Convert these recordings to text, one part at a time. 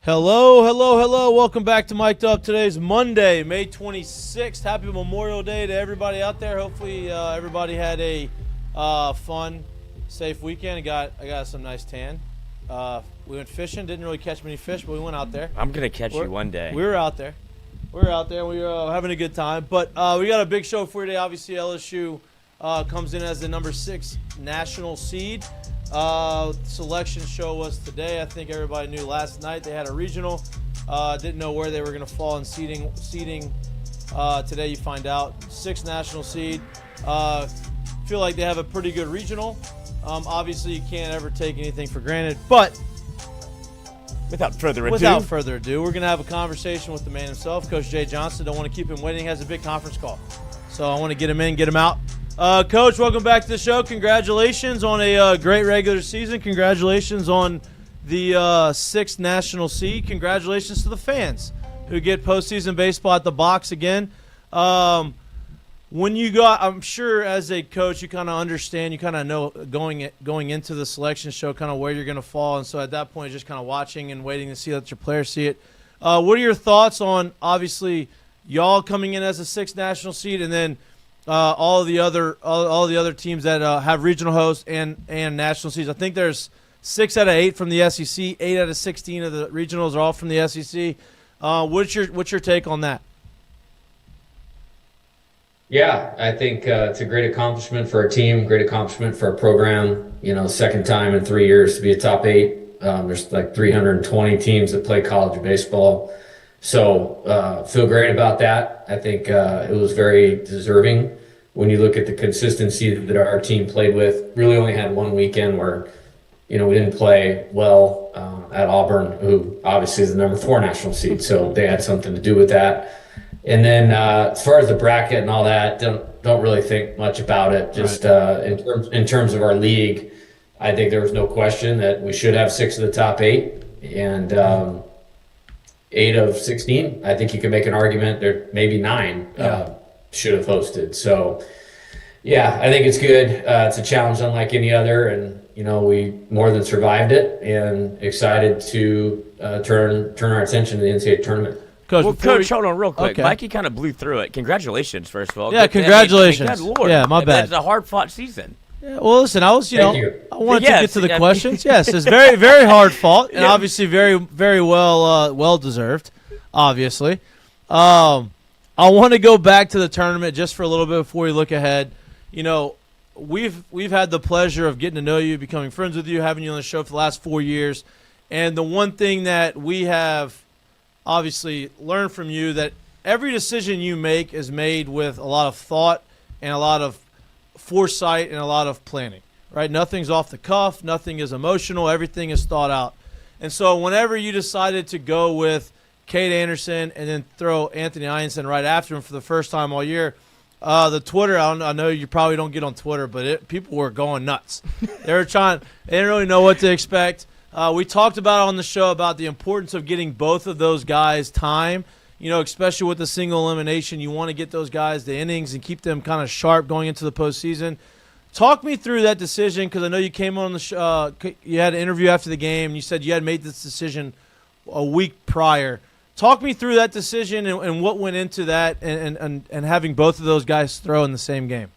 Hello, hello, hello. Welcome back to Mik'd Up. Today's Monday, May 26th. Happy Memorial Day to everybody out there. Hopefully everybody had a fun, safe weekend. I got some nice tan. We went fishing. Didn't really catch many fish, but we went out there. I'm going to catch you one day. We were out there. We were having a good time. But we got a big show for you today. Obviously, LSU comes in as the number 6 national seed. Selection show was today. I think everybody knew last night they had a regional. Didn't know where they were going to fall in seeding. Today you find out. 6th national seed. Feel like they have a pretty good regional. Obviously you can't ever take anything for granted, but without further ado, we're going to have a conversation with the man himself, Coach Jay Johnson. Don't want to keep him waiting. He has a big conference call, so I want to get him in, get him out. Coach, welcome back to the show. Congratulations on a great regular season. Congratulations on the 6th national seed. Congratulations to the fans who get postseason baseball at the box again. When you got, I'm sure as a coach, you kind of understand, you kind of know going into the selection show kind of where you're going to fall. And so at that point, just kind of watching and waiting to see that your players see it. What are your thoughts on, obviously, y'all coming in as a 6th national seed and then all the other teams that have regional hosts and national seeds? I think there's 6 out of 8 from the SEC, 8 out of 16 of the regionals are all from the SEC. What's your take on that? Yeah, I think it's a great accomplishment for our team, great accomplishment for our program. You know, second time in 3 years to be a top 8. There's like 320 teams that play college baseball. So feel great about that. I think it was very deserving when you look at the consistency that our team played with. Really only had one weekend where, we didn't play well at Auburn, who obviously is the number 4 national seed. So they had something to do with that. And then as far as the bracket and all that, don't really think much about it. Just in terms of our league, I think there was no question that we should have 6 of the top 8. And 8 of 16, I think you can make an argument there maybe 9 should have hosted. So, yeah, I think it's good. It's a challenge unlike any other, and we more than survived it, and excited to turn our attention to the NCAA tournament. Coach, hold on real quick. Okay. Mikey kind of blew through it. Congratulations, first of all. Yeah, congratulations. Good Lord. Yeah, my bad. It's a hard-fought season. Yeah, well, listen, I wanted to get to the I questions. Yes, it's very, very hard fought, and obviously very, very well deserved. Obviously, I want to go back to the tournament just for a little bit before we look ahead. We've had the pleasure of getting to know you, becoming friends with you, having you on the show for the last 4 years, and the one thing that we have obviously learned from you that every decision you make is made with a lot of thought and a lot of foresight and a lot of planning, right? Nothing's off the cuff. Nothing is emotional. Everything is thought out. And so whenever you decided to go with Kade Anderson and then throw Anthony Eyanson right after him for the first time all year, the Twitter, I know you probably don't get on Twitter, but people were going nuts. They didn't really know what to expect. We talked about on the show about the importance of getting both of those guys time, especially with the single elimination. You want to get those guys the innings and keep them kind of sharp going into the postseason. Talk me through that decision, because I know you came on the show, you had an interview after the game, and you said you had made this decision a week prior. Talk me through that decision and what went into that and having both of those guys throw in the same game.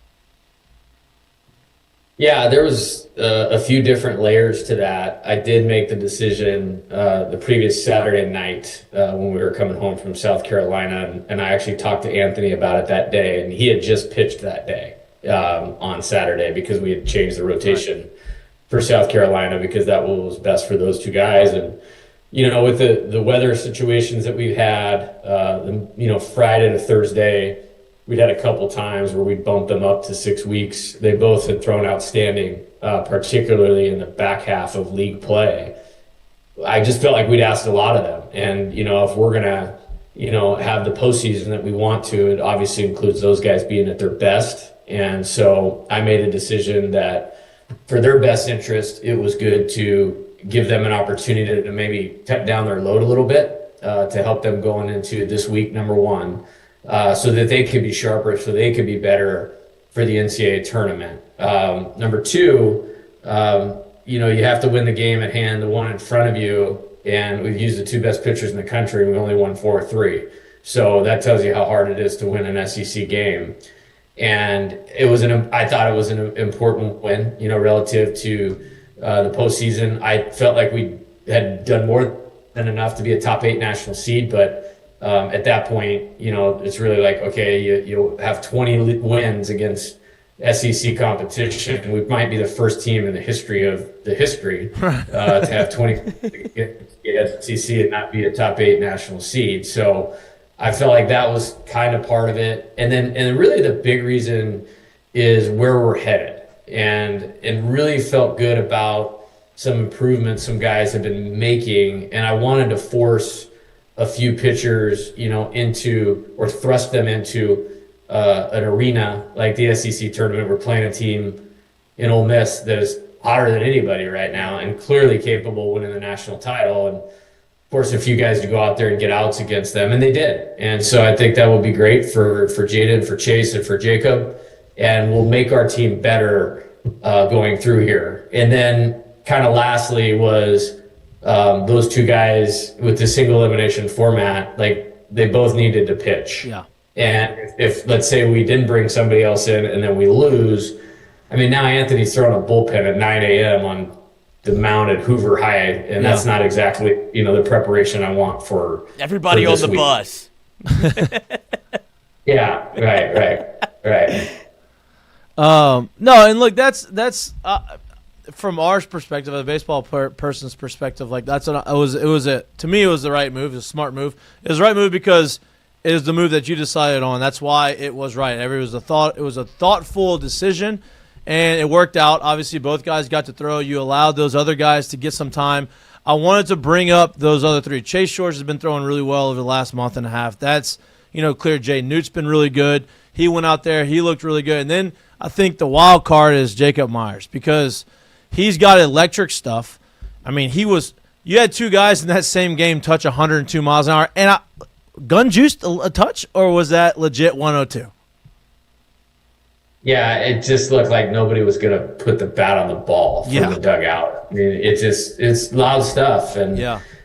Yeah, there was a few different layers to that. I did make the decision the previous Saturday night when we were coming home from South Carolina, and I actually talked to Anthony about it that day, and he had just pitched that day on Saturday because we had changed the rotation for South Carolina because that was best for those 2 guys. And, with the weather situations that we've had, Friday to Thursday, we'd had a couple times where we'd bumped them up to 6 weeks. They both had thrown outstanding, particularly in the back half of league play. I just felt like we'd asked a lot of them. And, if we're going to, have the postseason that we want to, it obviously includes those guys being at their best. And so I made a decision that for their best interest, it was good to give them an opportunity to maybe cut down their load a little bit to help them going into this week, number 1. So that they could be sharper, so they could be better for the NCAA tournament. Number 2, you have to win the game at hand, the one in front of you, and we've used the 2 best pitchers in the country, and we only won 4-3. So that tells you how hard it is to win an SEC game. And I thought it was an important win, relative to the postseason. I felt like we had done more than enough to be a top 8 national seed, but at that point, it's really like, okay, you'll have 20 wins against SEC competition. We might be the first team in the history of the history to have 20 against the SEC and not be a top 8 national seed. So I felt like that was kind of part of it. And really the big reason is where we're headed, and really felt good about some improvements some guys have been making. And I wanted to force a few pitchers, into, or thrust them into an arena like the SEC tournament. We're playing a team in Ole Miss that is hotter than anybody right now and clearly capable of winning the national title. And force a few guys to go out there and get outs against them, and they did. And so I think that will be great for Jaden, for Chase, and for Jacob, and will make our team better going through here. And then kind of lastly was those 2 guys with the single elimination format, like they both needed to pitch. Yeah. And if let's say we didn't bring somebody else in and then we lose, I mean, now Anthony's throwing a bullpen at 9 a.m. on the mound at Hoover High, and that's not exactly, the preparation I want for everybody on the week. Bus. Yeah, right. No, and look, that's from our perspective, a baseball person's perspective. Like that's what to me, it was the right move. It was a smart move. It was the right move because it is the move that you decided on. That's why it was right. It was a thoughtful decision. And it worked out. Obviously, both guys got to throw. You allowed those other guys to get some time. I wanted to bring up those other 3. Chase Shores has been throwing really well over the last month and a half. That's, clear. Jaden Noot's been really good. He went out there. He looked really good. And then I think the wild card is Jacob Myers because he's got electric stuff. I mean, you had 2 guys in that same game touch 102 miles an hour. And gun juiced a touch, or was that legit 102? Yeah, it just looked like nobody was going to put the bat on the ball from the dugout. I mean, it's loud stuff. And,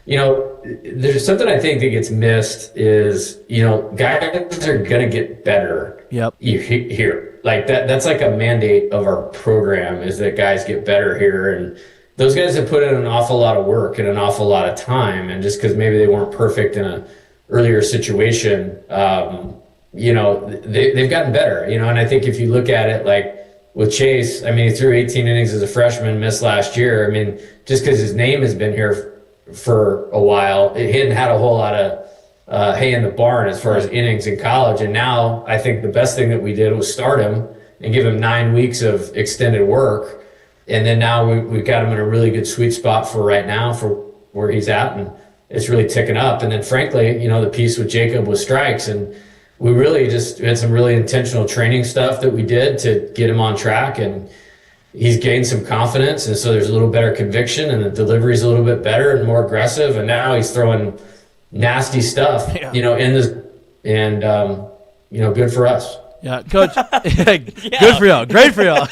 there's something I think that gets missed is, guys are going to get better. Yep. You hear like that's like a mandate of our program is that guys get better here. And those guys have put in an awful lot of work and an awful lot of time. And just because maybe they weren't perfect in an earlier situation, they've gotten better, and I think if you look at it like with Chase, I mean, he threw 18 innings as a freshman, missed last year. I mean, just because his name has been here for a while, he hadn't had a whole lot of hay in the barn as far as innings in college. And now I think the best thing that we did was start him and give him 9 weeks of extended work. And then now we've got him in a really good sweet spot for right now for where he's at. And it's really ticking up. And then frankly, the piece with Jacob was strikes, and we really just had some really intentional training stuff that we did to get him on track, and he's gained some confidence, and so there's a little better conviction, and the delivery's a little bit better and more aggressive, and now he's throwing nasty stuff, in this, and good for us. Yeah, Coach. Good for y'all. Great for y'all.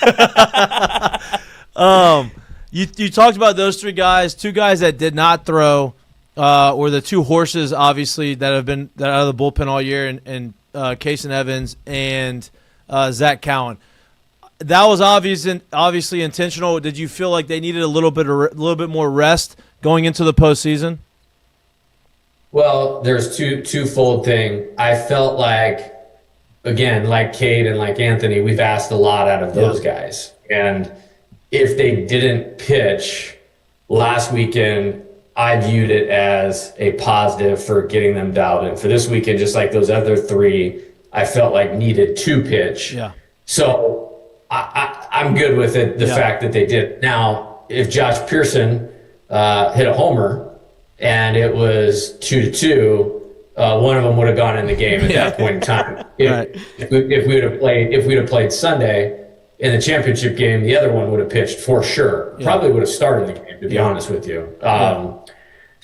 You talked about those 3 guys, 2 guys that did not throw. Or the 2 horses, obviously, that have been out of the bullpen all year, and Case and Evans and Zach Cowan. That was obviously intentional. Did you feel like they needed a little bit more rest going into the postseason? Well, there's twofold thing. I felt like, again, like Kade and like Anthony, we've asked a lot out of those guys, and if they didn't pitch last weekend, I viewed it as a positive for getting them dialed in. For this weekend, just like those other 3, I felt like needed to pitch. Yeah. So I'm good with it, the fact that they did. Now, if Josh Pearson hit a homer and it was 2-2, one of them would have gone in the game at that point in time. If we'd have played Sunday in the championship game, the other one would have pitched for sure. Yeah. Probably would have started the game, to be honest with you.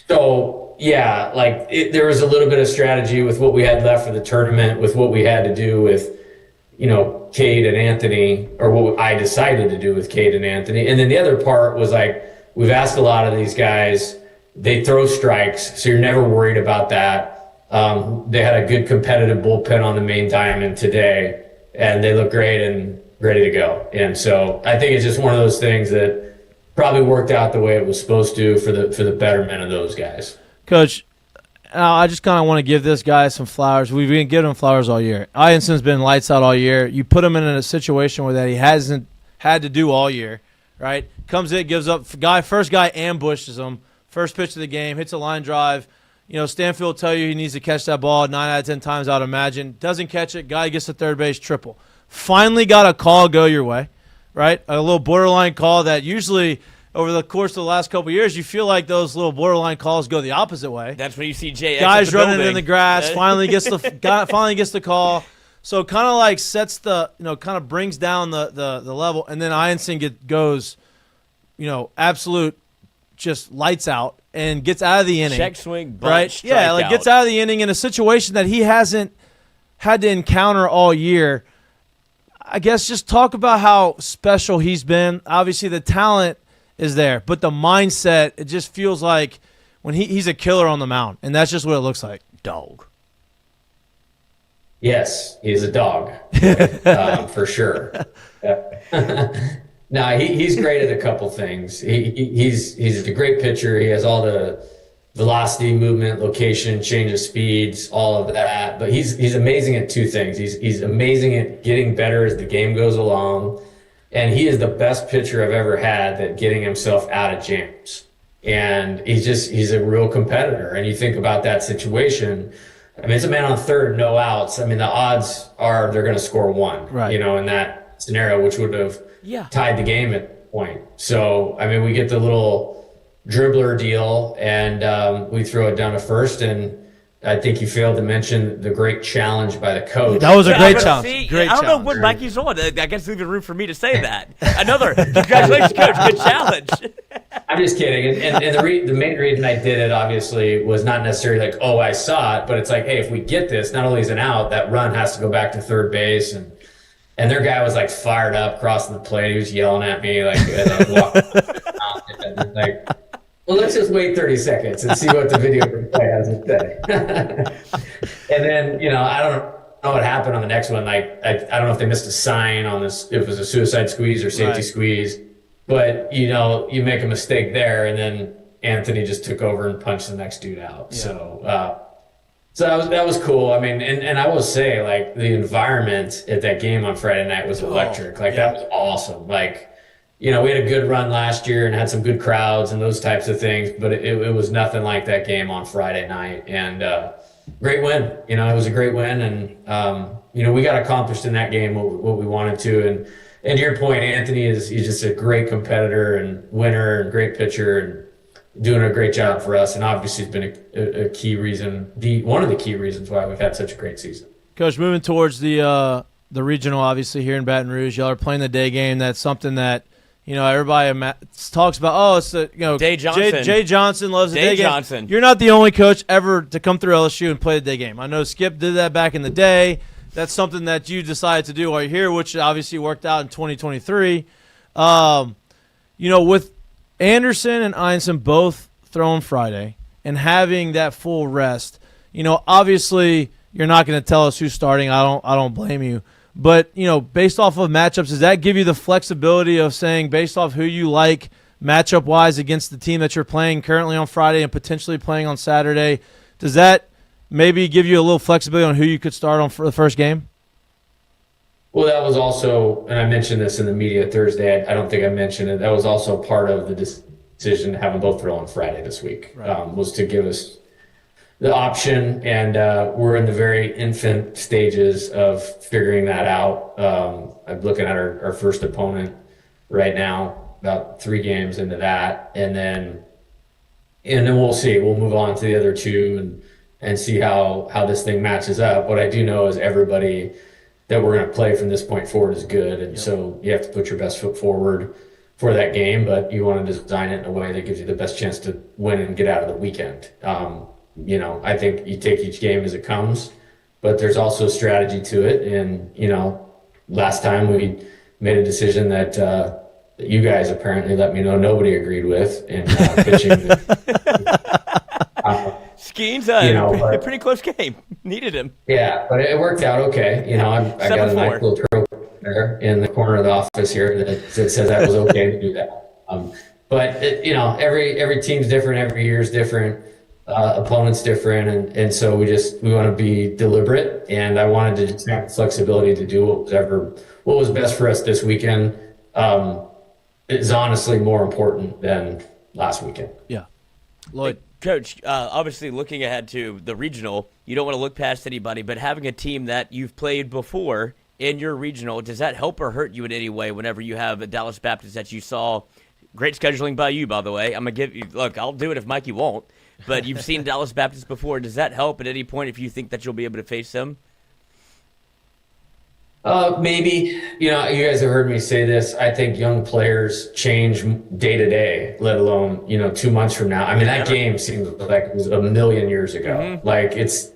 So, there was a little bit of strategy with what we had left for the tournament, with what we had to do with, Kade and Anthony, or what I decided to do with Kade and Anthony. And then the other part was like, we've asked a lot of these guys they throw strikes, so you're never worried about that. They had a good competitive bullpen on the main diamond today, and they look great and ready to go. And so I think it's just one of those things that probably worked out the way it was supposed to for the betterment of those guys. Coach, I just kind of want to give this guy some flowers. We've been giving him flowers all year. Eyanson's been lights out all year. You put him in a situation where that he hasn't had to do all year, right? Comes in, gives up. First guy ambushes him. First pitch of the game, hits a line drive. Stanfield will tell you he needs to catch that ball 9 out of 10 times, I'd imagine. Doesn't catch it. Guy gets to third base, triple. Finally got a call go your way, right? A little borderline call that usually over the course of the last couple of years, you feel like those little borderline calls go the opposite way. That's when you see Jay. Guys running in the grass, finally gets the call. So kind of like sets the, kind of brings down the level. And then Eyanson goes, absolute just lights out and gets out of the inning. Check swing, bunch, right? Yeah, like gets out of the inning in a situation that he hasn't had to encounter all year. I guess just talk about how special he's been. Obviously, the talent is there, but the mindset, it just feels like when he's a killer on the mound, and that's just what it looks like. Dog. Yes, he's a dog, for sure. No, he's great at a couple things. He's a great pitcher. He has all the velocity, movement, location, change of speeds, all of that. But he's amazing at two things. He's amazing at getting better as the game goes along, and he is the best pitcher I've ever had at getting himself out of jams. And he's a real competitor. And you think about that situation. I mean, it's a man on third, no outs. I mean, the odds are they're going to score one, right, in that scenario, which would have tied the game at that point. So, I mean, we get the little dribbler deal, and we throw it down to first, and I think you failed to mention the great challenge by the coach. That was a great challenge. I don't know what Mikey's on. I guess it's even room for me to say that. Another congratulations, coach. Good challenge. I'm just kidding. And the main reason I did it, obviously, was not necessarily like, oh, I saw it, but it's like, hey, if we get this, not only is an out, that run has to go back to third base. And their guy was like fired up, crossing the plate. He was yelling at me like as I was walking. Like, well, let's just wait 30 seconds and see what the video replay has to say. And then, I don't know what happened on the next one. Like, I don't know if they missed a sign on this, if it was a suicide squeeze or safety squeeze. But, you make a mistake there, and then Anthony just took over and punched the next dude out. Yeah. So that was cool. I mean, and I will say, like, the environment at that game on Friday night was electric. That was awesome. Like, we had a good run last year and had some good crowds and those types of things, but it was nothing like that game on Friday night. And great win. It was a great win, and we got accomplished in that game what we wanted to. And to your point, Anthony he's just a great competitor and winner and great pitcher and doing a great job for us. And obviously it's been a key reason, one of the key reasons why we've had such a great season. Coach, moving towards the regional, obviously here in Baton Rouge, y'all are playing the day game. That's something that everybody talks about. Oh, it's Day Johnson. Jay Johnson loves the day game. Johnson. You're not the only coach ever to come through LSU and play the day game. I know Skip did that back in the day. That's something that you decided to do while you're here, which obviously worked out in 2023. With Anderson and Eyanson both throwing Friday and having that full rest, obviously you're not going to tell us who's starting. I don't blame you. But, based off of matchups, does that give you the flexibility of saying based off who you like matchup-wise against the team that you're playing currently on Friday and potentially playing on Saturday, does that maybe give you a little flexibility on who you could start on for the first game? Well, that was also, and I mentioned this in the media Thursday, I don't think I mentioned it, that was also part of the decision to have them both throw on Friday this week, was to give us the option, and we're in the very infant stages of figuring that out. I'm looking at our first opponent right now, about 3 games into that, and then we'll see. We'll move on to the other 2 and see how this thing matches up. What I do know is everybody that we're going to play from this point forward is good, and so you have to put your best foot forward for that game, but you want to design it in a way that gives you the best chance to win and get out of the weekend. I think you take each game as it comes, but there's also a strategy to it. And, last time we made a decision that you guys apparently let me know nobody agreed with in pitching. Skeens, You know, a but- pretty close game. Needed him. Yeah, but it worked out okay. You know, I got a 7-4. nice little trophy there in the corner of the office here that says that was okay to do that. But you know, every team's different, every year's different, opponent's different, and so we want to be deliberate. And I wanted to just have the flexibility to do what was best for us this weekend. Is honestly more important than last weekend. Yeah, Lloyd. Coach, obviously looking ahead to the regional, you don't want to look past anybody, but having a team that you've played before in your regional, does that help or hurt you in any way whenever you have a Dallas Baptist that you saw? Great scheduling by you, by the way. I'm going to give you – look, I'll do it if Mikey won't. But you've seen Dallas Baptist before. Does that help at any point if you think that you'll be able to face them? Maybe, you know, you guys have heard me say this. I think young players change day to day, let alone, you know, 2 months from now. I mean, that game seems like it was a million years ago. Mm-hmm. Like, it's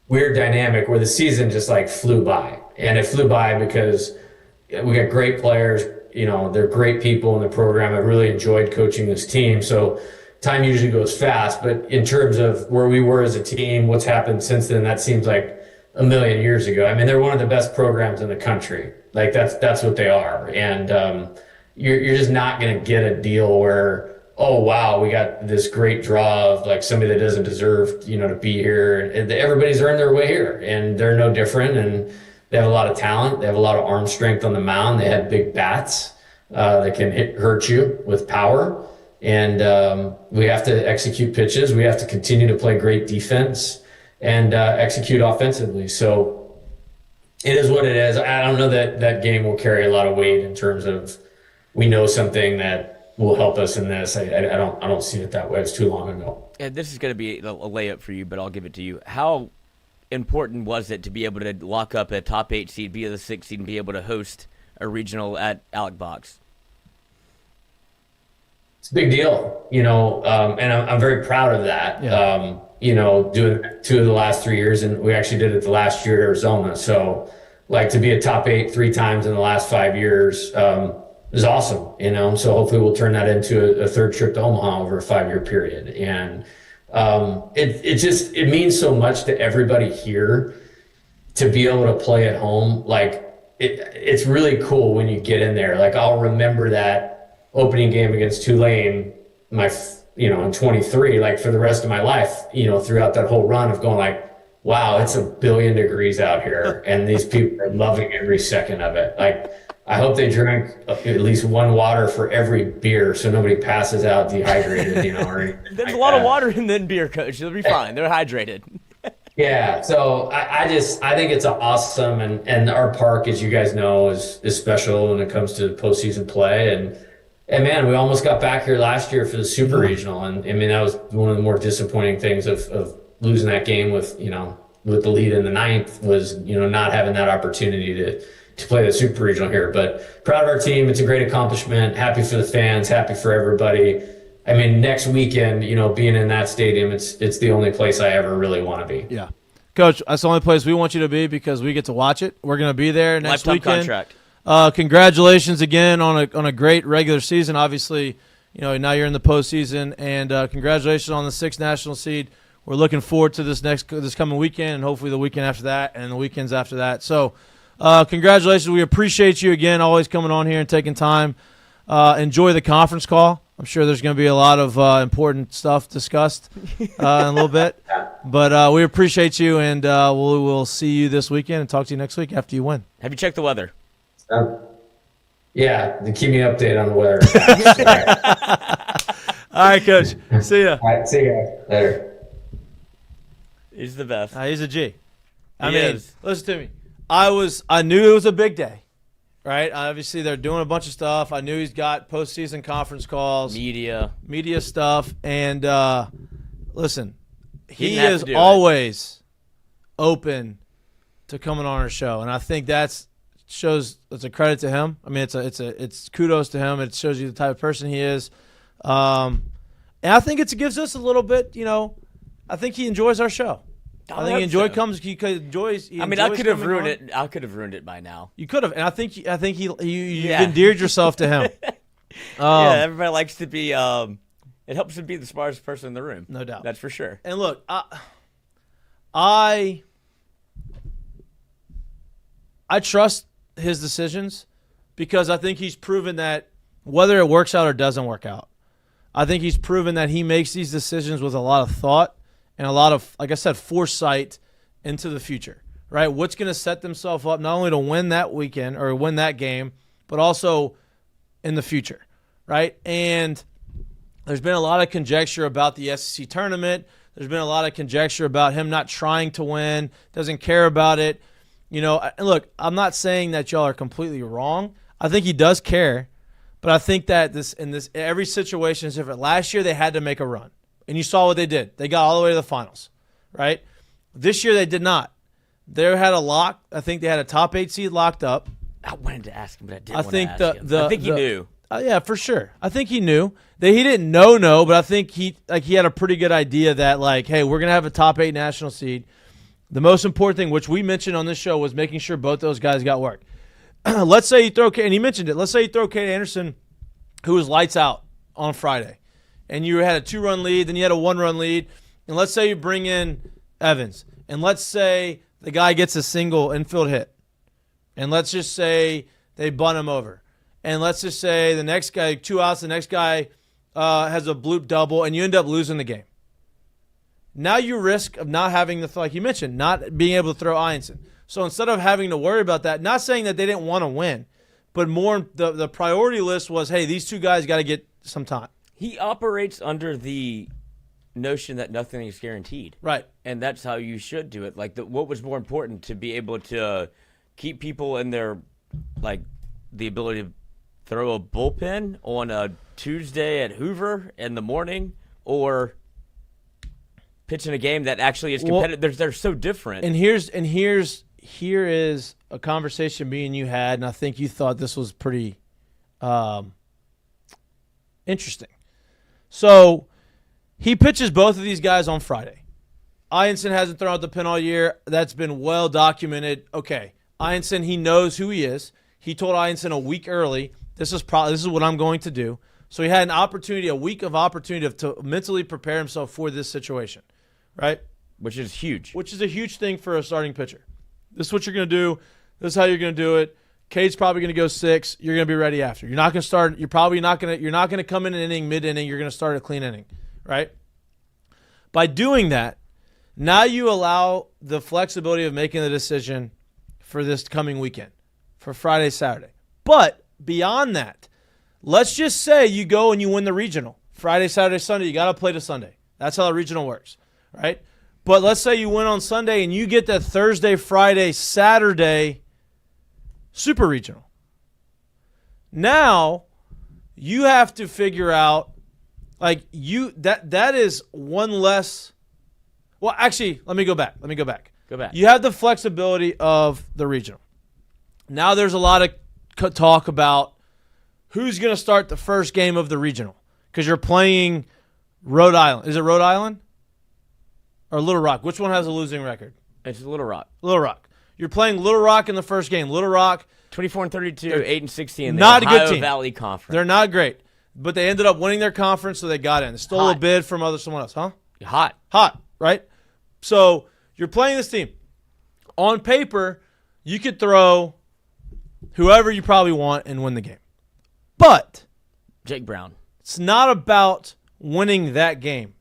weird dynamic where the season just like flew by, and it flew by because we got great players. You know, they're great people in the program. I really enjoyed coaching this team. So time usually goes fast, but in terms of where we were as a team, what's happened since then, that seems like a million years ago. I mean, they're one of the best programs in the country. Like that's what they are. And you're just not going to get a deal where, oh, wow, we got this great draw of like somebody that doesn't deserve, you know, to be here. And everybody's earned their way here, and they're no different. And they have a lot of talent. They have a lot of arm strength on the mound. They have big bats that can hurt you with power. And we have to execute pitches. We have to continue to play great defense and execute offensively. So it is what it is. I don't know that game will carry a lot of weight in terms of we know something that will help us in this. I don't see it that way. It's too long ago. And this is going to be a layup for you, but I'll give it to you. How important was it to be able to lock up a top 8 seed, be the 6th seed, and be able to host a regional at Alec Box? It's a big deal, you know, and I'm very proud of that. Yeah. You know, doing 2 of the last 3 years, and we actually did it the last year at Arizona. So, like, to be a top 8 3 times in the last 5 years is awesome, you know. So hopefully we'll turn that into a third trip to Omaha over a 5-year period. And it means so much to everybody here to be able to play at home. Like, it's really cool when you get in there. Like, I'll remember that opening game against Tulane, in 23, like for the rest of my life, you know, throughout that whole run of going like, wow, it's 1 billion degrees out here. And these people are loving every second of it. Like, I hope they drink at least 1 water for every beer so nobody passes out dehydrated, you know, or anything. There's like a lot of that. water in the beer, Coach. They'll be fine. They're hydrated. Yeah, so I think it's awesome, and our park, as you guys know, is special when it comes to postseason play, and man, we almost got back here last year for the Super Regional, and I mean that was one of the more disappointing things of losing that game with the lead in the 9th was not having that opportunity to play the Super Regional here. But proud of our team. It's a great accomplishment. Happy for the fans. Happy for everybody. I mean, next weekend, being in that stadium, it's the only place I ever really want to be. Yeah. Coach, that's the only place we want you to be because we get to watch it. We're going to be there next Lifetime weekend. contract. Congratulations again on a great regular season. Obviously, now you're in the postseason, and congratulations on the 6th national seed. We're looking forward to this coming weekend, and hopefully the weekend after that and the weekends after that. So, congratulations. We appreciate you again, always coming on here and taking time. Enjoy the conference call. I'm sure there's going to be a lot of important stuff discussed in a little bit. But we appreciate you, and we'll see you this weekend and talk to you next week after you win. Have you checked the weather? Yeah, to keep me updated on the weather. All right, Coach. See ya. All right, see you guys later. He's the best. He's a G. I He mean, is. listen to me. I knew it was a big day, right? Obviously, they're doing a bunch of stuff. I knew he's got postseason conference calls, Media stuff, and listen, he didn't have is to do it. always open to coming on our show, and I think it's a credit to him. I mean, it's kudos to him. It shows you the type of person he is, and I think it gives us a little bit. I think he enjoys our show. I think he enjoys. I mean, I could have ruined it. I could have ruined it by now. You could have, and I think you endeared yourself to him. Yeah, everybody likes to be. It helps to be the smartest person in the room. No doubt. That's for sure. And look, I trust his decisions because I think he's proven that whether it works out or doesn't work out, I think he's proven that he makes these decisions with a lot of thought and a lot of, like I said, foresight into the future, right? What's going to set themselves up not only to win that weekend or win that game, but also in the future, right? And there's been a lot of conjecture about the SEC tournament. There's been a lot of conjecture about him not trying to win, doesn't care about it. You know, and look, I'm not saying that y'all are completely wrong. I think he does care, but I think that every situation is different. Last year they had to make a run, and you saw what they did. They got all the way to the finals, right? This year they did not. They had a lock. I think they had a top 8 seed locked up. I wanted to ask him, but I didn't. I think he knew. Yeah, for sure. I think he knew. He didn't know, but I think he had a pretty good idea that, like, hey, we're going to have a top 8 national seed. The most important thing, which we mentioned on this show, was making sure both those guys got work. Let's say you throw – and he mentioned it. Let's say you throw Kade Anderson, who was lights out on Friday, and you had a 2-run lead, then you had a 1-run lead, and let's say you bring in Evans, and let's say the guy gets a single infield hit, and let's just say they bunt him over. And let's just say the next guy, 2 outs, the next guy has a bloop double, and you end up losing the game. Now you risk of not having like you mentioned, not being able to throw Eyanson. So instead of having to worry about that, not saying that they didn't want to win, but more the priority list was, hey, these 2 guys got to get some time. He operates under the notion that nothing is guaranteed. Right. And that's how you should do it. Like, what was more important, to be able to keep people in their, like, the ability to throw a bullpen on a Tuesday at Hoover in the morning, or pitching a game that actually is competitive. Well, they're so different. And here is a conversation me and you had, and I think you thought this was pretty interesting. So he pitches both of these guys on Friday. Eyanson hasn't thrown out the pen all year. That's been well documented. Okay, Eyanson, he knows who he is. He told Eyanson a week early, this is what I'm going to do. So he had a week of opportunity to mentally prepare himself for this situation, right? Which is huge. Which is a huge thing for a starting pitcher. This is what you're going to do. This is how you're going to do it. Kade's probably going to go 6. You're going to be ready after. You're not going to start. You're not going to come in an inning, mid-inning. You're going to start a clean inning, right? By doing that, now you allow the flexibility of making the decision for this coming weekend, for Friday, Saturday. But beyond that, let's just say you go and you win the regional. Friday, Saturday, Sunday, you got to play to Sunday. That's how the regional works, right? But let's say you win on Sunday and you get that Thursday, Friday, Saturday super regional. Now you have to figure out, like, that is one less. Well, actually, let me go back. Go back. You have the flexibility of the regional. Now there's a lot of talk about who's going to start the first game of the regional, because you're playing Rhode Island. Is it Rhode Island or Little Rock? Which one has a losing record? It's Little Rock. Little Rock. You're playing Little Rock in the first game. Little Rock, 24-32, 8-16 in the not Ohio a good team. Valley Conference. They're not great, but they ended up winning their conference, so they got in. They stole a bid from someone else, huh? Hot, right? So you're playing this team. On paper, you could throw whoever you probably want and win the game. But Jake Brown. It's not about winning that game.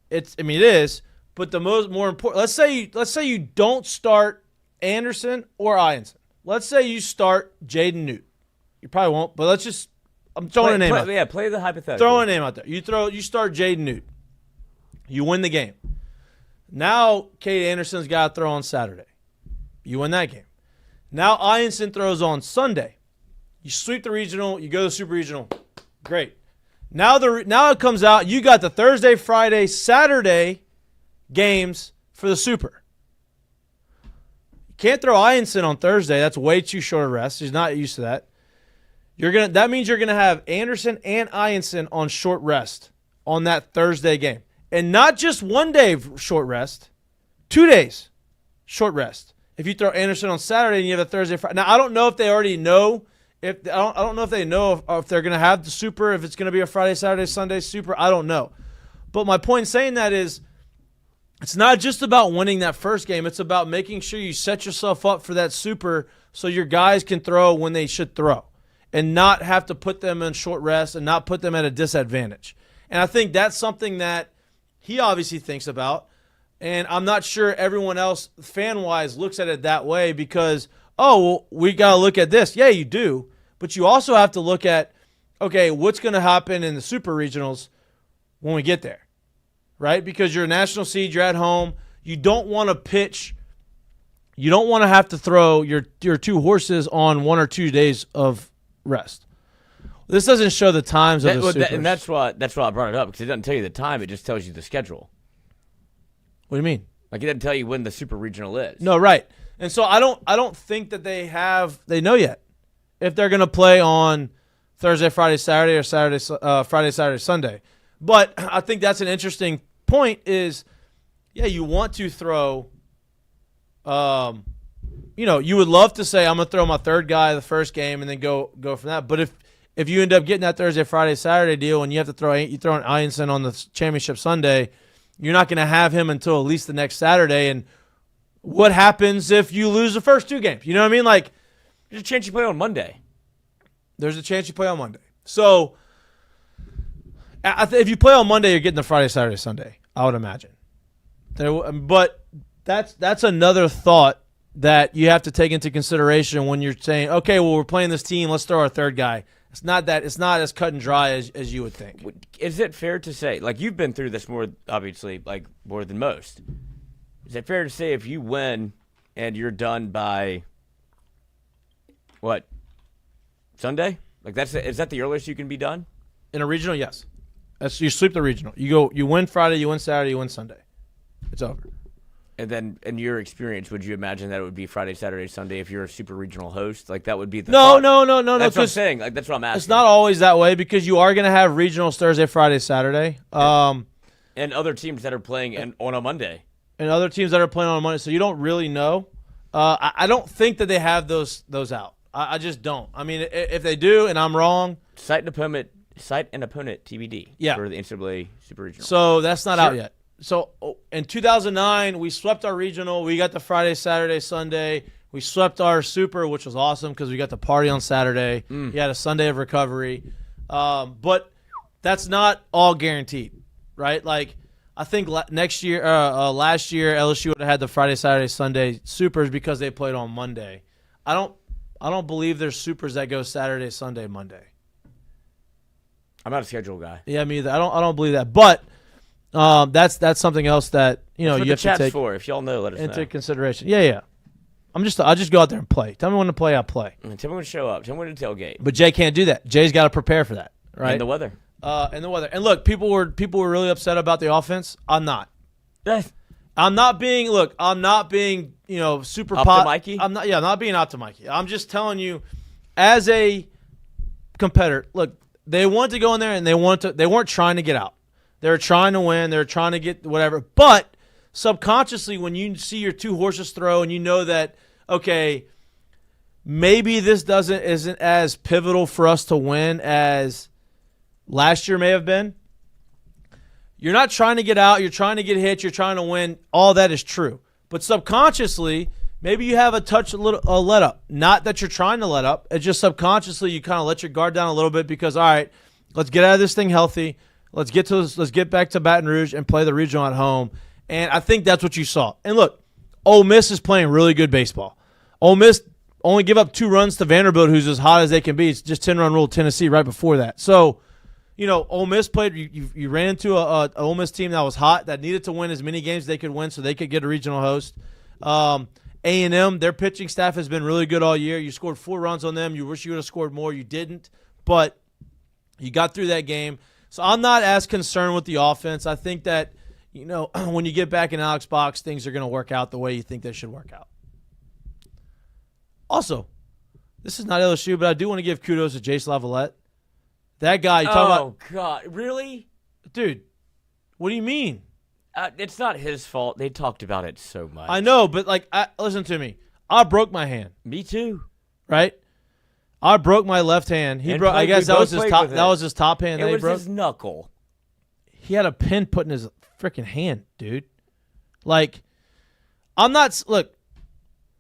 It is, but the more important. Let's say you don't start Anderson or Eyanson. Let's say you start Jaden Noot. You probably won't, but I'm throwing a name out there. Yeah, play the hypothetical. Throw a name out there. You start Jaden Noot. You win the game. Now Kade Anderson's got to throw on Saturday. You win that game. Now Eyanson throws on Sunday. You sweep the regional. You go to the super regional. Great. Now it comes out. You got the Thursday, Friday, Saturday games for the super. You can't throw Eyanson on Thursday. That's way too short a rest. He's not used to that. That means you're gonna have Anderson and Eyanson on short rest on that Thursday game, and not just 1 day of short rest, 2 days short rest. If you throw Anderson on Saturday and you have a Thursday, Friday. Now I don't know if they already know If I don't know if they know if they're going to have the Super, if it's going to be a Friday, Saturday, Sunday Super. I don't know. But my point in saying that is it's not just about winning that first game. It's about making sure you set yourself up for that Super so your guys can throw when they should throw and not have to put them in short rest and not put them at a disadvantage. And I think that's something that he obviously thinks about. And I'm not sure everyone else, fan-wise, looks at it that way because, oh, well, we got to look at this. Yeah, you do. But you also have to look at, okay, what's going to happen in the Super Regionals when we get there, right? Because you're a national seed, you're at home. You don't want to pitch. You don't want to have to throw your two horses on 1 or 2 days of rest. This doesn't show the times of the Supers. And that's why I brought it up, because it doesn't tell you the time. It just tells you the schedule. What do you mean? Like, it doesn't tell you when the Super Regional is. No, right. And so I don't think that they know yet if they're going to play on Thursday, Friday, Saturday, or Friday, Saturday, Sunday. But I think that's an interesting point is, yeah, you want to throw, you would love to say, I'm going to throw my third guy the first game and then go from that. But if you end up getting that Thursday, Friday, Saturday deal and you have to throw an Eyanson on the championship Sunday, you're not going to have him until at least the next Saturday. And what happens if you lose the first 2 games? You know what I mean? Like, there's a chance you play on Monday. There's a chance you play on Monday. So if you play on Monday, you're getting the Friday, Saturday, Sunday, I would imagine. But that's another thought that you have to take into consideration when you're saying, okay, well, we're playing this team, let's throw our third guy. It's not as cut and dry as you would think. Is it fair to say, like, you've been through this more, obviously, like, more than most. Is it fair to say if you win and you're done by, what, Sunday? Like, is that the earliest you can be done? In a regional, yes. You sweep the regional. You win Friday, you win Saturday, you win Sunday. It's over. And then, in your experience, would you imagine that it would be Friday, Saturday, Sunday if you're a super regional host? Like, that would be the No. That's what I'm saying. Like, that's what I'm asking. It's not always that way because you are going to have regionals Thursday, Friday, Saturday. And other teams that are playing on a Monday. And other teams that are playing on a Monday. So you don't really know. I don't think that they have those out. I just don't. I mean, if they do and I'm wrong. Cite an opponent TBD for the NCAA Super Regional. So that's not out yet. So in 2009, we swept our regional. We got the Friday, Saturday, Sunday. We swept our Super, which was awesome because we got the party on Saturday. We had a Sunday of recovery. But that's not all guaranteed, right? Like, I think last year, LSU would have had the Friday, Saturday, Sunday Supers because they played on Monday. I don't believe there's Supers that go Saturday, Sunday, Monday. I'm not a schedule guy. Yeah, me either. I don't believe that. But that's something else that you have to take if y'all know, let us into know. consideration. Yeah. I'll just go out there and play. Tell me when to play, I'll play. Tell me when to show up. Tell me when to tailgate. But Jay can't do that. Jay's got to prepare for that, right? And the weather. And look, people were really upset about the offense. I'm not. I'm not being super Mikey? I'm not being out to Mikey. I'm just telling you, as a competitor, look, they wanted to go in there and they weren't trying to get out. They were trying to win. They were trying to get whatever. But subconsciously, when you see your 2 horses throw and you know that, okay, maybe this isn't as pivotal for us to win as last year may have been. You're not trying to get out. You're trying to get hit. You're trying to win. All that is true. But subconsciously, maybe you have a let up. Not that you're trying to let up. It's just subconsciously you kind of let your guard down a little bit because, all right, let's get out of this thing healthy. Let's get back to Baton Rouge and play the regional at home. And I think that's what you saw. And look, Ole Miss is playing really good baseball. Ole Miss only give up 2 runs to Vanderbilt, who's as hot as they can be. It's just 10-run rule Tennessee right before that. So, Ole Miss played. You ran into a Ole Miss team that was hot, that needed to win as many games as they could win so they could get a regional host. A&M, their pitching staff has been really good all year. You scored 4 runs on them. You wish you would have scored more. You didn't. But you got through that game. So I'm not as concerned with the offense. I think that, when you get back in Alex Box, things are going to work out the way you think they should work out. Also, this is not LSU, but I do want to give kudos to Jace Lavalette. That guy, you talk about. Oh, God. Really? Dude, what do you mean? It's not his fault. They talked about it so much. I know, but, listen to me. I broke my hand. Me too. Right? I broke my left hand. He And broke. I played- guess we that was both his played top. with That it. was his top hand It that he was broke. his knuckle. He had a pin put in his freaking hand, dude. Like, I'm not. Look,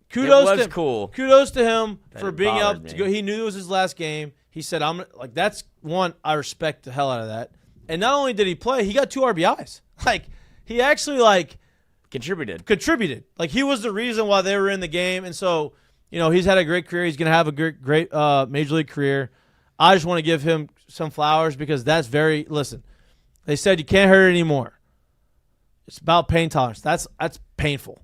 kudos It was to cool. Kudos to him That for it being bothered up to me. go. He knew it was his last game. He said, "I'm like that's one. I respect the hell out of that." And not only did he play, he got 2 RBIs. Like he actually contributed. Like he was the reason why they were in the game. And so, he's had a great career. He's gonna have a great major league career. I just want to give him some flowers because that's very. Listen, they said you can't hurt it anymore. It's about pain tolerance. That's painful.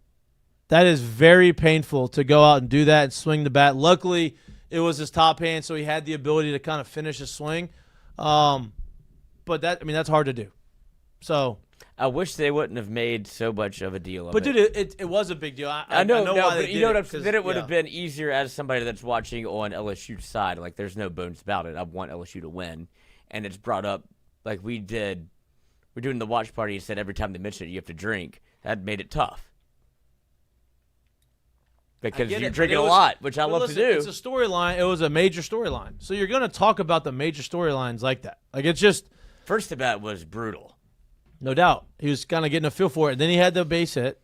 That is very painful to go out and do that and swing the bat. Luckily, it was his top hand, so he had the ability to kind of finish his swing. But that's hard to do. So, I wish they wouldn't have made so much of a deal of but it. dude, it was a big deal. I know why they but you did know what? it, 'cause, Then it would have yeah. been easier as somebody that's watching on LSU's side. Like, there's no bones about it. I want LSU to win, and it's brought up like we did. We're doing the watch party. And said every time they mention it, you have to drink. That made it tough because get you're it, but drinking it a was- lot, which I But love listen, to do. It's a storyline. It was a major storyline. So you're going to talk about the major storylines like that. Like it's just First at bat was brutal. no doubt he was kind of getting a feel for it. Then he had the base hit.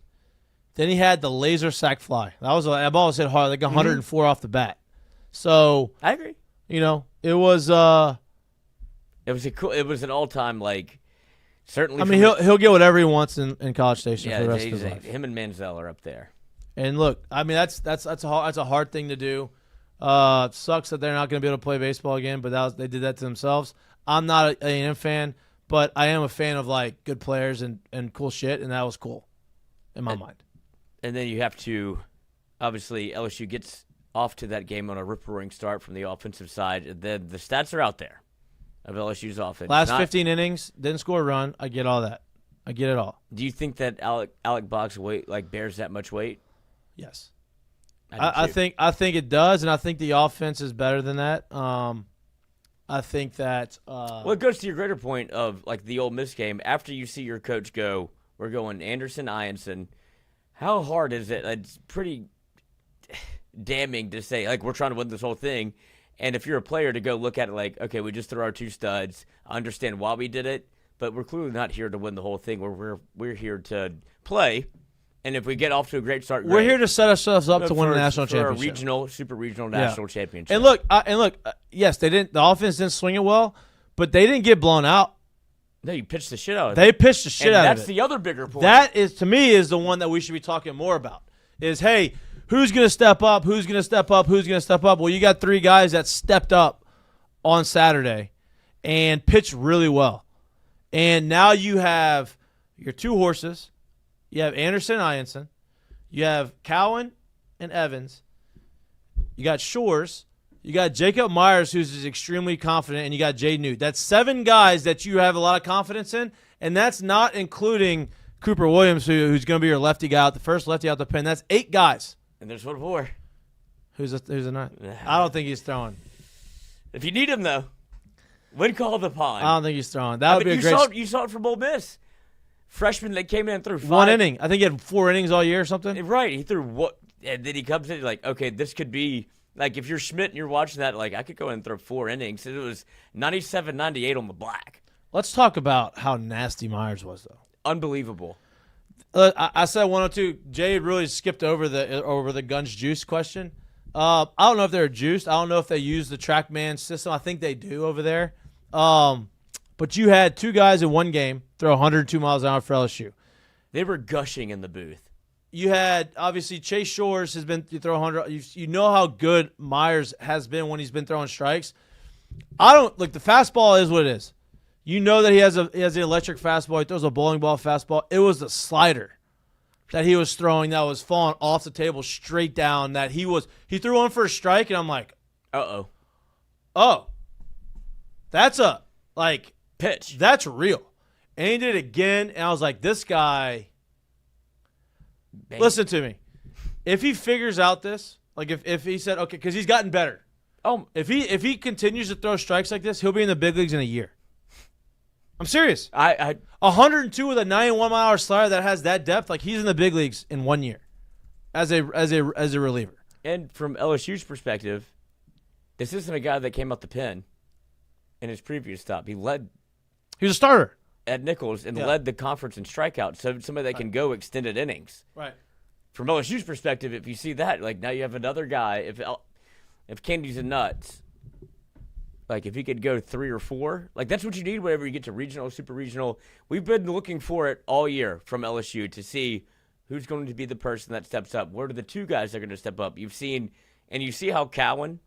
Then he had the laser sac fly. That ball was hit hard, like 104 off the bat. So I agree. it was. It was an all-time certainly. I mean, he'll get whatever he wants in College Station for the rest of his life. Him and Manziel are up there. And look, I mean that's a hard thing to do. Sucks that they're not going to be able to play baseball again, but they did that to themselves. I'm not an A&M fan, but I am a fan of good players and cool shit, and that was cool in my mind. And then you have to, obviously, LSU gets off to that game on a rip-roaring start from the offensive side. The stats are out there of LSU's offense. Last 15 innings, didn't score a run. I get all that. I get it all. Do you think that Alec Bach's weight bears that much weight? Yes. do I too. think it does, and I think the offense is better than that. I think that Well, it goes to your greater point of the Ole Miss game. After you see your coach go, we're going Anderson, Eyanson. How hard is it? It's pretty damning to say, we're trying to win this whole thing. And if you're a player to go look at it okay, we just threw our 2 studs. I understand why we did it, but we're clearly not here to win the whole thing. We're here to play. And if we get off to a great start, we're great. here to set ourselves up to win a national for a championship. super regional national championship. And look, yes, they didn't. The offense didn't swing it well, but they didn't get blown out. No, you pitched the shit out of it. They pitched the shit And out of it. that's the other bigger point. That is, to me, is the one that we should be talking more about. Is, hey, who's going to step up? Who's going to step up? Who's going to step up? Well, you got 3 guys that stepped up on Saturday and pitched really well. And now you have your 2 horses. You have Anderson and Eyanson. You have Cowan and Evans. You got Shores. You got Jacob Myers, who's extremely confident, and you got Jaden Noot. That's 7 guys that you have a lot of confidence in, and that's not including Cooper Williams, who's going to be your lefty guy out, the first lefty out the pen. That's 8 guys. And there's one more. Who's a nine? I don't think he's throwing. If you need him, though, when called upon. I don't think he's throwing. That would be a great. You saw it from Ole Miss. Freshman that came in and threw 5. 1 inning. I think he had 4 innings all year or something. Right. He threw what? And then he comes in okay, this could be, if you're Schmidt and you're watching that, I could go in and throw 4 innings. And it was 97-98 on the black. Let's talk about how nasty Myers was, though. Unbelievable. I said 102. Jay really skipped over the guns juice question. I don't know if they're juiced. I don't know if they use the TrackMan system. I think they do over there. But you had 2 guys in one game throw 102 miles an hour for LSU. They were gushing in the booth. You had, obviously, Chase Shores has been throw 100. You know how good Myers has been when he's been throwing strikes. The fastball is what it is. You know that he has the electric fastball. He throws a bowling ball fastball. It was the slider that he was throwing that was falling off the table straight down. That he threw one for a strike, and I'm like, oh, that's a pitch. That's real. And he did it again, and I was like, this guy. Bang. Listen to me. If he figures out this, if he said, okay, because he's gotten better. If he continues to throw strikes like this, he'll be in the big leagues in a year. I'm serious. 102 with a 91-mile-an-hour slider that has that depth, he's in the big leagues in 1 year, as a reliever. And from LSU's perspective, This isn't a guy that came out the pen in his previous stop. He was a starter at Nichols and led the conference in strikeouts. So somebody that can go extended innings. Right. From LSU's perspective, if you see that, like now you have another guy. If Candy's a nuts, like if he could go 3 or 4, like that's what you need whenever you get to regional, super regional. We've been looking for it all year from LSU to see who's going to be the person that steps up. What are the 2 guys that are going to step up? You see how Cowan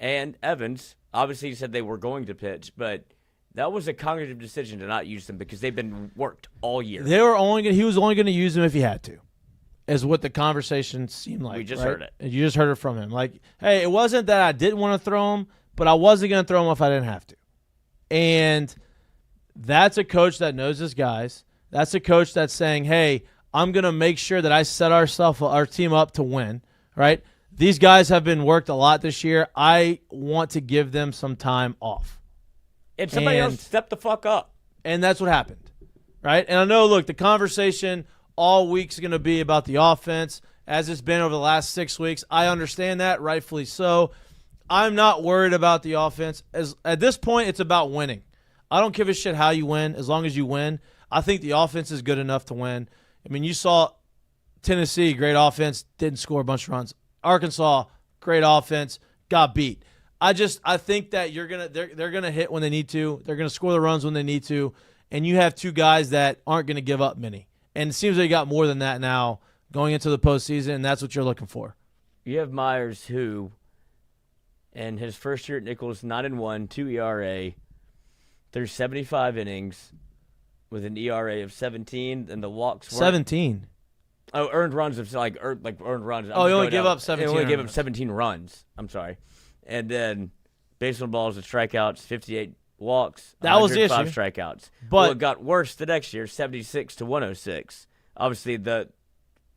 and Evans, obviously you said they were going to pitch, but that was a cognitive decision to not use them because they've been worked all year. He was only going to use them if he had to, is what the conversation seemed like. We just right? heard it. And you just heard it from him. Like, hey, it wasn't that I didn't want to throw him, but I wasn't going to throw him if I didn't have to. And that's a coach that knows his guys. That's a coach that's saying, hey, I'm going to make sure that I set our team up to win, right? These guys have been worked a lot this year. I want to give them some time off. And somebody else step the fuck up. And that's what happened, right? And I know, look, the conversation all week's going to be about the offense, as it's been over the last 6 weeks. I understand that, rightfully so. I'm not worried about the offense. At this point, it's about winning. I don't give a shit how you win, as long as you win. I think the offense is good enough to win. I mean, you saw Tennessee, great offense, didn't score a bunch of runs. Arkansas, great offense, got beat. I think that they're gonna hit when they need to. They're gonna score the runs when they need to, and you have 2 guys that aren't gonna give up many. And it seems like you got more than that now going into the postseason, and that's what you're looking for. You have Myers, who, in his first year at Nichols, 9-1, 2 ERA, through 75 innings, with an ERA of 17, and the walks were 17. Oh, earned runs of earned runs. Oh, he only gave up 17. He only gave up 17 runs. I'm sorry, and then baseball balls and strikeouts, 58 walks. That was the issue. 5 strikeouts. But it got worse the next year, 76 to 106. Obviously,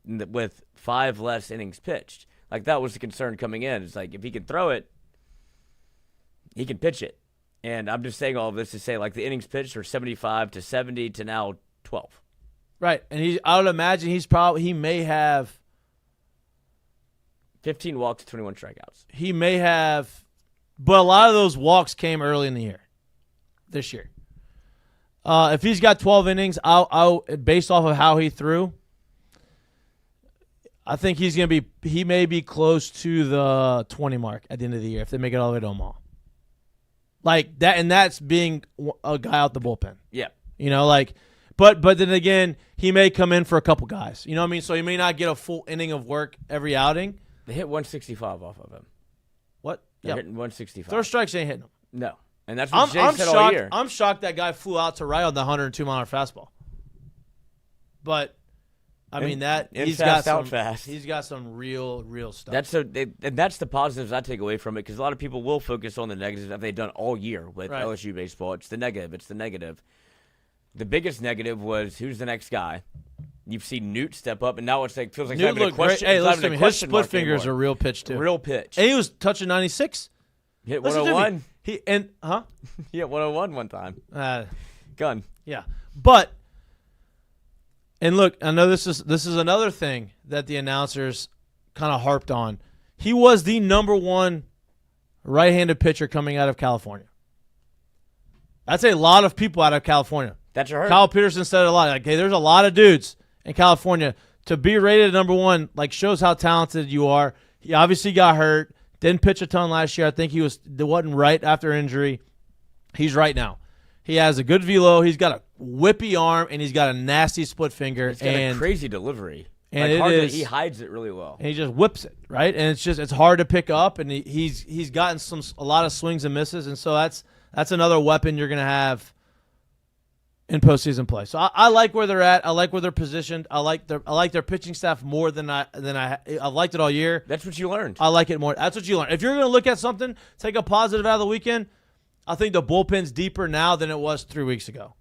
with 5 less innings pitched, like that was the concern coming in. It's like if he can throw it, he can pitch it. And I'm just saying all of this to say, like, the innings pitched are 75 to 70 to now 12. Right, and I would imagine he may have 15 walks, 21 strikeouts. He may have, but a lot of those walks came early in the year, this year. If he's got 12 innings, I'll based off of how he threw, I think he may be close to the 20 mark at the end of the year if they make it all the way to Omaha. Like that, and that's being a guy out the bullpen. Yeah. But then again, he may come in for a couple guys. You know what I mean? So he may not get a full inning of work every outing. They hit 165 off of him. What? They're hitting 165. Third strikes ain't hitting him. No. And that's what Jay said shocked, all year. I'm shocked that guy flew out to right on the 102-mile fastball. But I mean that he's got some real stuff. That's the positives I take away from it, because a lot of people will focus on the negatives that they've done all year with LSU baseball. It's the negative. The biggest negative was who's the next guy. You've seen Noot step up, and now it's like feels like Noot looked great. Hey, listen to me. His split fingers are real pitch too. Real pitch. And he was touching 96. Hit 101. He hit 101 one time. Gun. Yeah, but. And look, I know this is another thing that the announcers kind of harped on. He was the number 1 right-handed pitcher coming out of California. That's a lot of people out of California. That's your hurt. Kyle Peterson said it a lot. Like, hey, there's a lot of dudes in California. To be rated number 1, like, shows how talented you are. He obviously got hurt. Didn't pitch a ton last year. I think he wasn't right after injury. He's right now. He has a good velo. He's got a whippy arm, and he's got a nasty split finger. He's got a crazy delivery. And he hides it really well. And he just whips it, right? And it's hard to pick up, and he's gotten a lot of swings and misses, and so that's another weapon you're going to have in postseason play. So I like where they're at. I like where they're positioned. I like their pitching staff more than I've liked it all year. That's what you learned. I like it more. That's what you learn. If you're going to look at something, take a positive out of the weekend. I think the bullpen's deeper now than it was 3 weeks ago.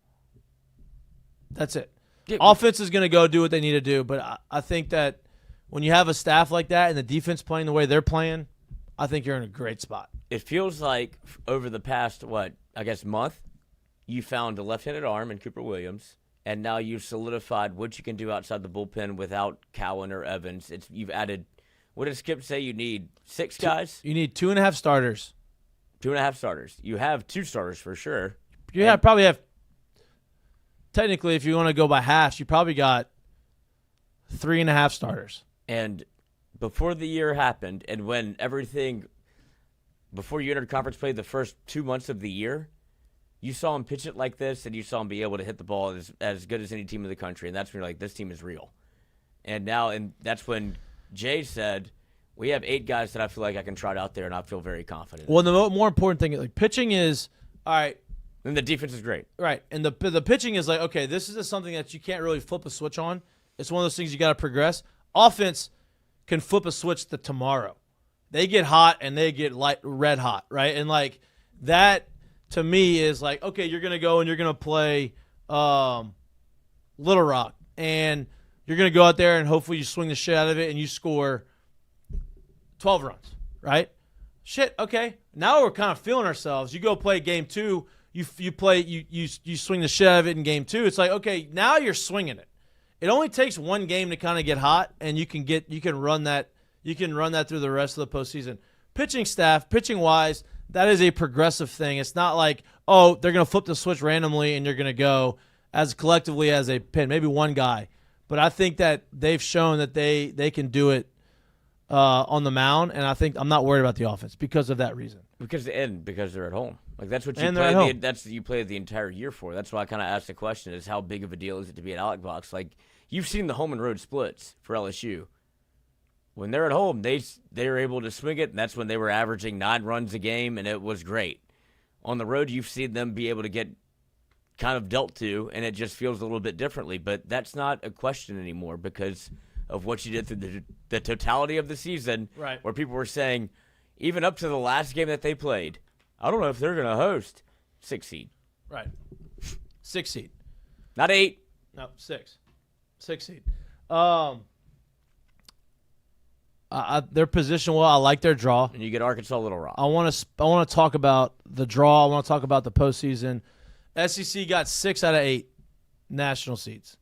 That's it. Yeah. Offense is going to go do what they need to do, but I think that when you have a staff like that and the defense playing the way they're playing, I think you're in a great spot. It feels like over the past, month, you found a left-handed arm in Cooper Williams, and now you've solidified what you can do outside the bullpen without Cowan or Evans. You've added What did Skip say you need? 6 guys? You need 2.5 starters. 2.5 starters. You have 2 starters for sure. You probably have, technically, if you want to go by halves, you probably got 3.5 starters. And before the year happened, and when before you entered conference play the first 2 months of the year, you saw him pitch it like this, and you saw him be able to hit the ball as good as any team in the country. And that's when you're like, this team is real. And that's when Jay said, we have 8 guys that I feel like I can trot out there, and I feel very confident. Well, the more important thing, like pitching is, all right. And the defense is great. Right. And the pitching is like, okay, this is something that you can't really flip a switch on. It's one of those things you got to progress. Offense can flip a switch to tomorrow. They get hot and they get red hot, right? And like that to me is like, okay, you're going to go and you're going to play Little Rock, and you're going to go out there and hopefully you swing the shit out of it and you score 12 runs, right? Shit, okay. Now we're kind of feeling ourselves. You go play game 2, you swing the shit out of it in game 2. It's like, okay, now you're swinging it. It only takes one game to kind of get hot, and you can run that through the rest of the postseason. Pitching wise, that is a progressive thing. It's not like, oh, they're going to flip the switch randomly and you're going to go as collectively as a pin, maybe one guy. But I think that they've shown that they can do it on the mound, and I'm not worried about the offense because of that reason. Because they're at home. Like that's what you play the entire year for. That's why I kind of asked the question: is how big of a deal is it to be at Alec Box? Like you've seen the home and road splits for LSU. When they're at home, they're able to swing it, and that's when they were averaging 9 runs a game, and it was great. On the road, you've seen them be able to get kind of dealt to, and it just feels a little bit differently. But that's not a question anymore because of what you did through the totality of the season, right? Where people were saying, even up to the last game that they played, I don't know if they're going to host 6 seed. Right. 6 seed. Not 8. No, 6. 6 seed. Their position well. I like their draw. And you get Arkansas Little Rock. I want to talk about the draw. I want to talk about the postseason. SEC got 6 out of 8 national seeds.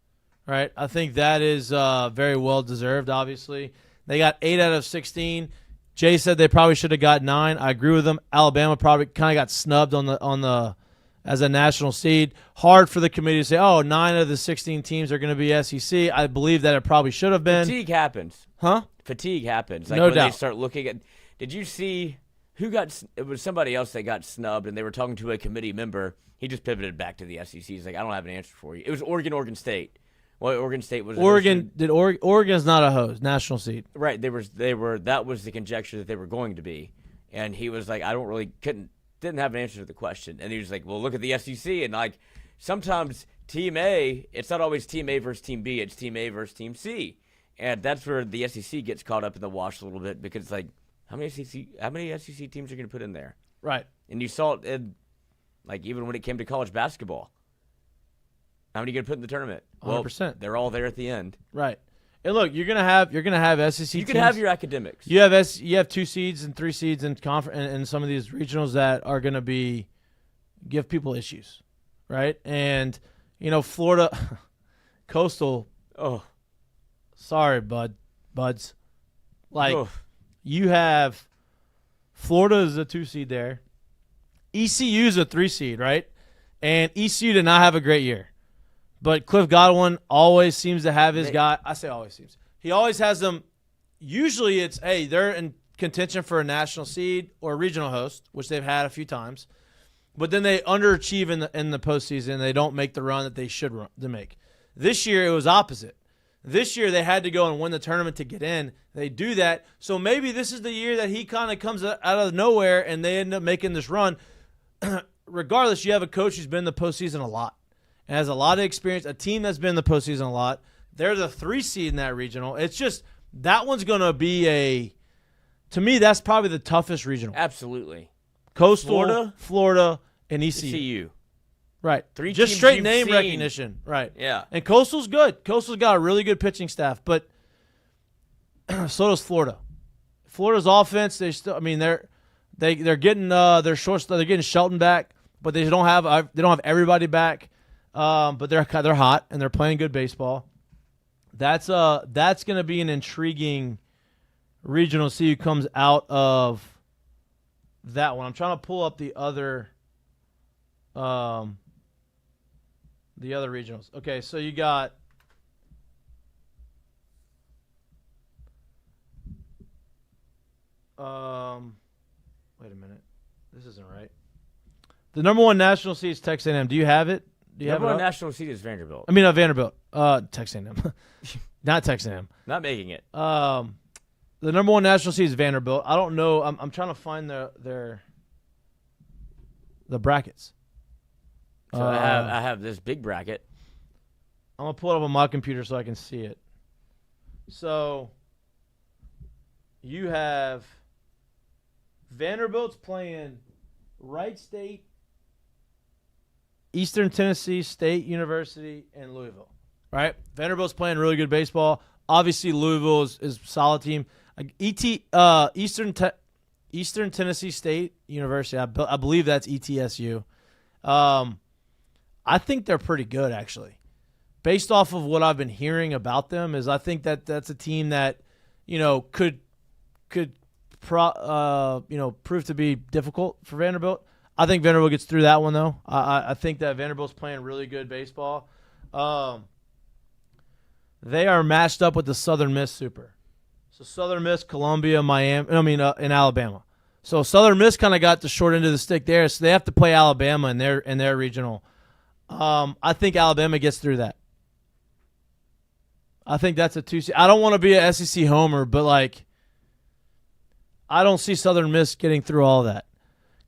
Right. I think that is very well deserved. Obviously, they got 8 out of 16. Jay said they probably should have got 9. I agree with him. Alabama probably kind of got snubbed on the as a national seed. Hard for the committee to say, oh, 9 of the 16 teams are going to be SEC. I believe that it probably should have been. Fatigue happens. Huh? Fatigue happens. Like no when doubt. They start looking at. Did you see who got? It was somebody else that got snubbed, and they were talking to a committee member. He just pivoted back to the SEC. He's like, I don't have an answer for you. It was Oregon State. Well, Oregon State was Oregon's not a host, national seed. Right. They were that was the conjecture that they were going to be. And he was like, didn't have an answer to the question. And he was like, well, look at the SEC, and like sometimes Team A, it's not always Team A versus Team B, it's Team A versus Team C. And that's where the SEC gets caught up in the wash a little bit because it's like how many SEC teams are going to put in there? Right. And you saw it in, like even when it came to college basketball. How many are you going to put in the tournament? 100%. Well, they're all there at the end. Right. And look, you're gonna have SEC. You teams. can have your academics. You have 2 seeds and 3 seeds in and some of these regionals that are gonna give people issues, right? And Florida, Coastal. Oh, sorry, buds. Like you have Florida is a 2 seed there. ECU is a 3 seed, right? And ECU did not have a great year. But Cliff Godwin always seems to have his guy. I say always seems. He always has them. Usually it's, hey, they're in contention for a national seed or a regional host, which they've had a few times. But then they underachieve in the postseason. They don't make the run that they should make. This year it was opposite. This year they had to go and win the tournament to get in. They do that. So maybe this is the year that he kind of comes out of nowhere and they end up making this run. Regardless, you have a coach who's been in the postseason a lot. And has a lot of experience, a team that's been in the postseason a lot. They're the 3 seed in that regional. It's just that one's going to be to me, that's probably the toughest regional. Absolutely. Coastal, Florida, and ECU. Right. 3 just teams straight name seen. recognition. Right. Yeah. And Coastal's good. Coastal's got a really good pitching staff, but so does Florida. Florida's offense, they're getting their shortstop, they're getting Shelton back, but they don't have everybody back. But they're hot and they're playing good baseball. That's going to be an intriguing regional, see who comes out of that one. I'm trying to pull up the other regionals. Okay, so you got wait a minute. This isn't right. The number one national seed is Texas A&M. Do you have it? Do you Number have it one up? national seed is Vanderbilt. I mean, Vanderbilt. Texas A&M. Not Texas A&M. Not making it. The number one national seed is Vanderbilt. I don't know. I'm trying to find the brackets. So I have this big bracket. I'm gonna pull it up on my computer so I can see it. So you have Vanderbilt's playing Wright State, Eastern Tennessee State University, and Louisville. Right? Vanderbilt's playing really good baseball. Obviously, Louisville is a solid team. Eastern Tennessee State University, I believe that's ETSU. I think they're pretty good, actually. Based off of what I've been hearing about them, is I think that's a team that, could prove to be difficult for Vanderbilt. I think Vanderbilt gets through that one, though. I think that Vanderbilt's playing really good baseball. They are matched up with the Southern Miss Super. So Southern Miss, Columbia, in Alabama. So Southern Miss kind of got the short end of the stick there, so they have to play Alabama in their regional. I think Alabama gets through that. I think that's a 2-seed. I don't want to be an SEC homer, but I don't see Southern Miss getting through all of that.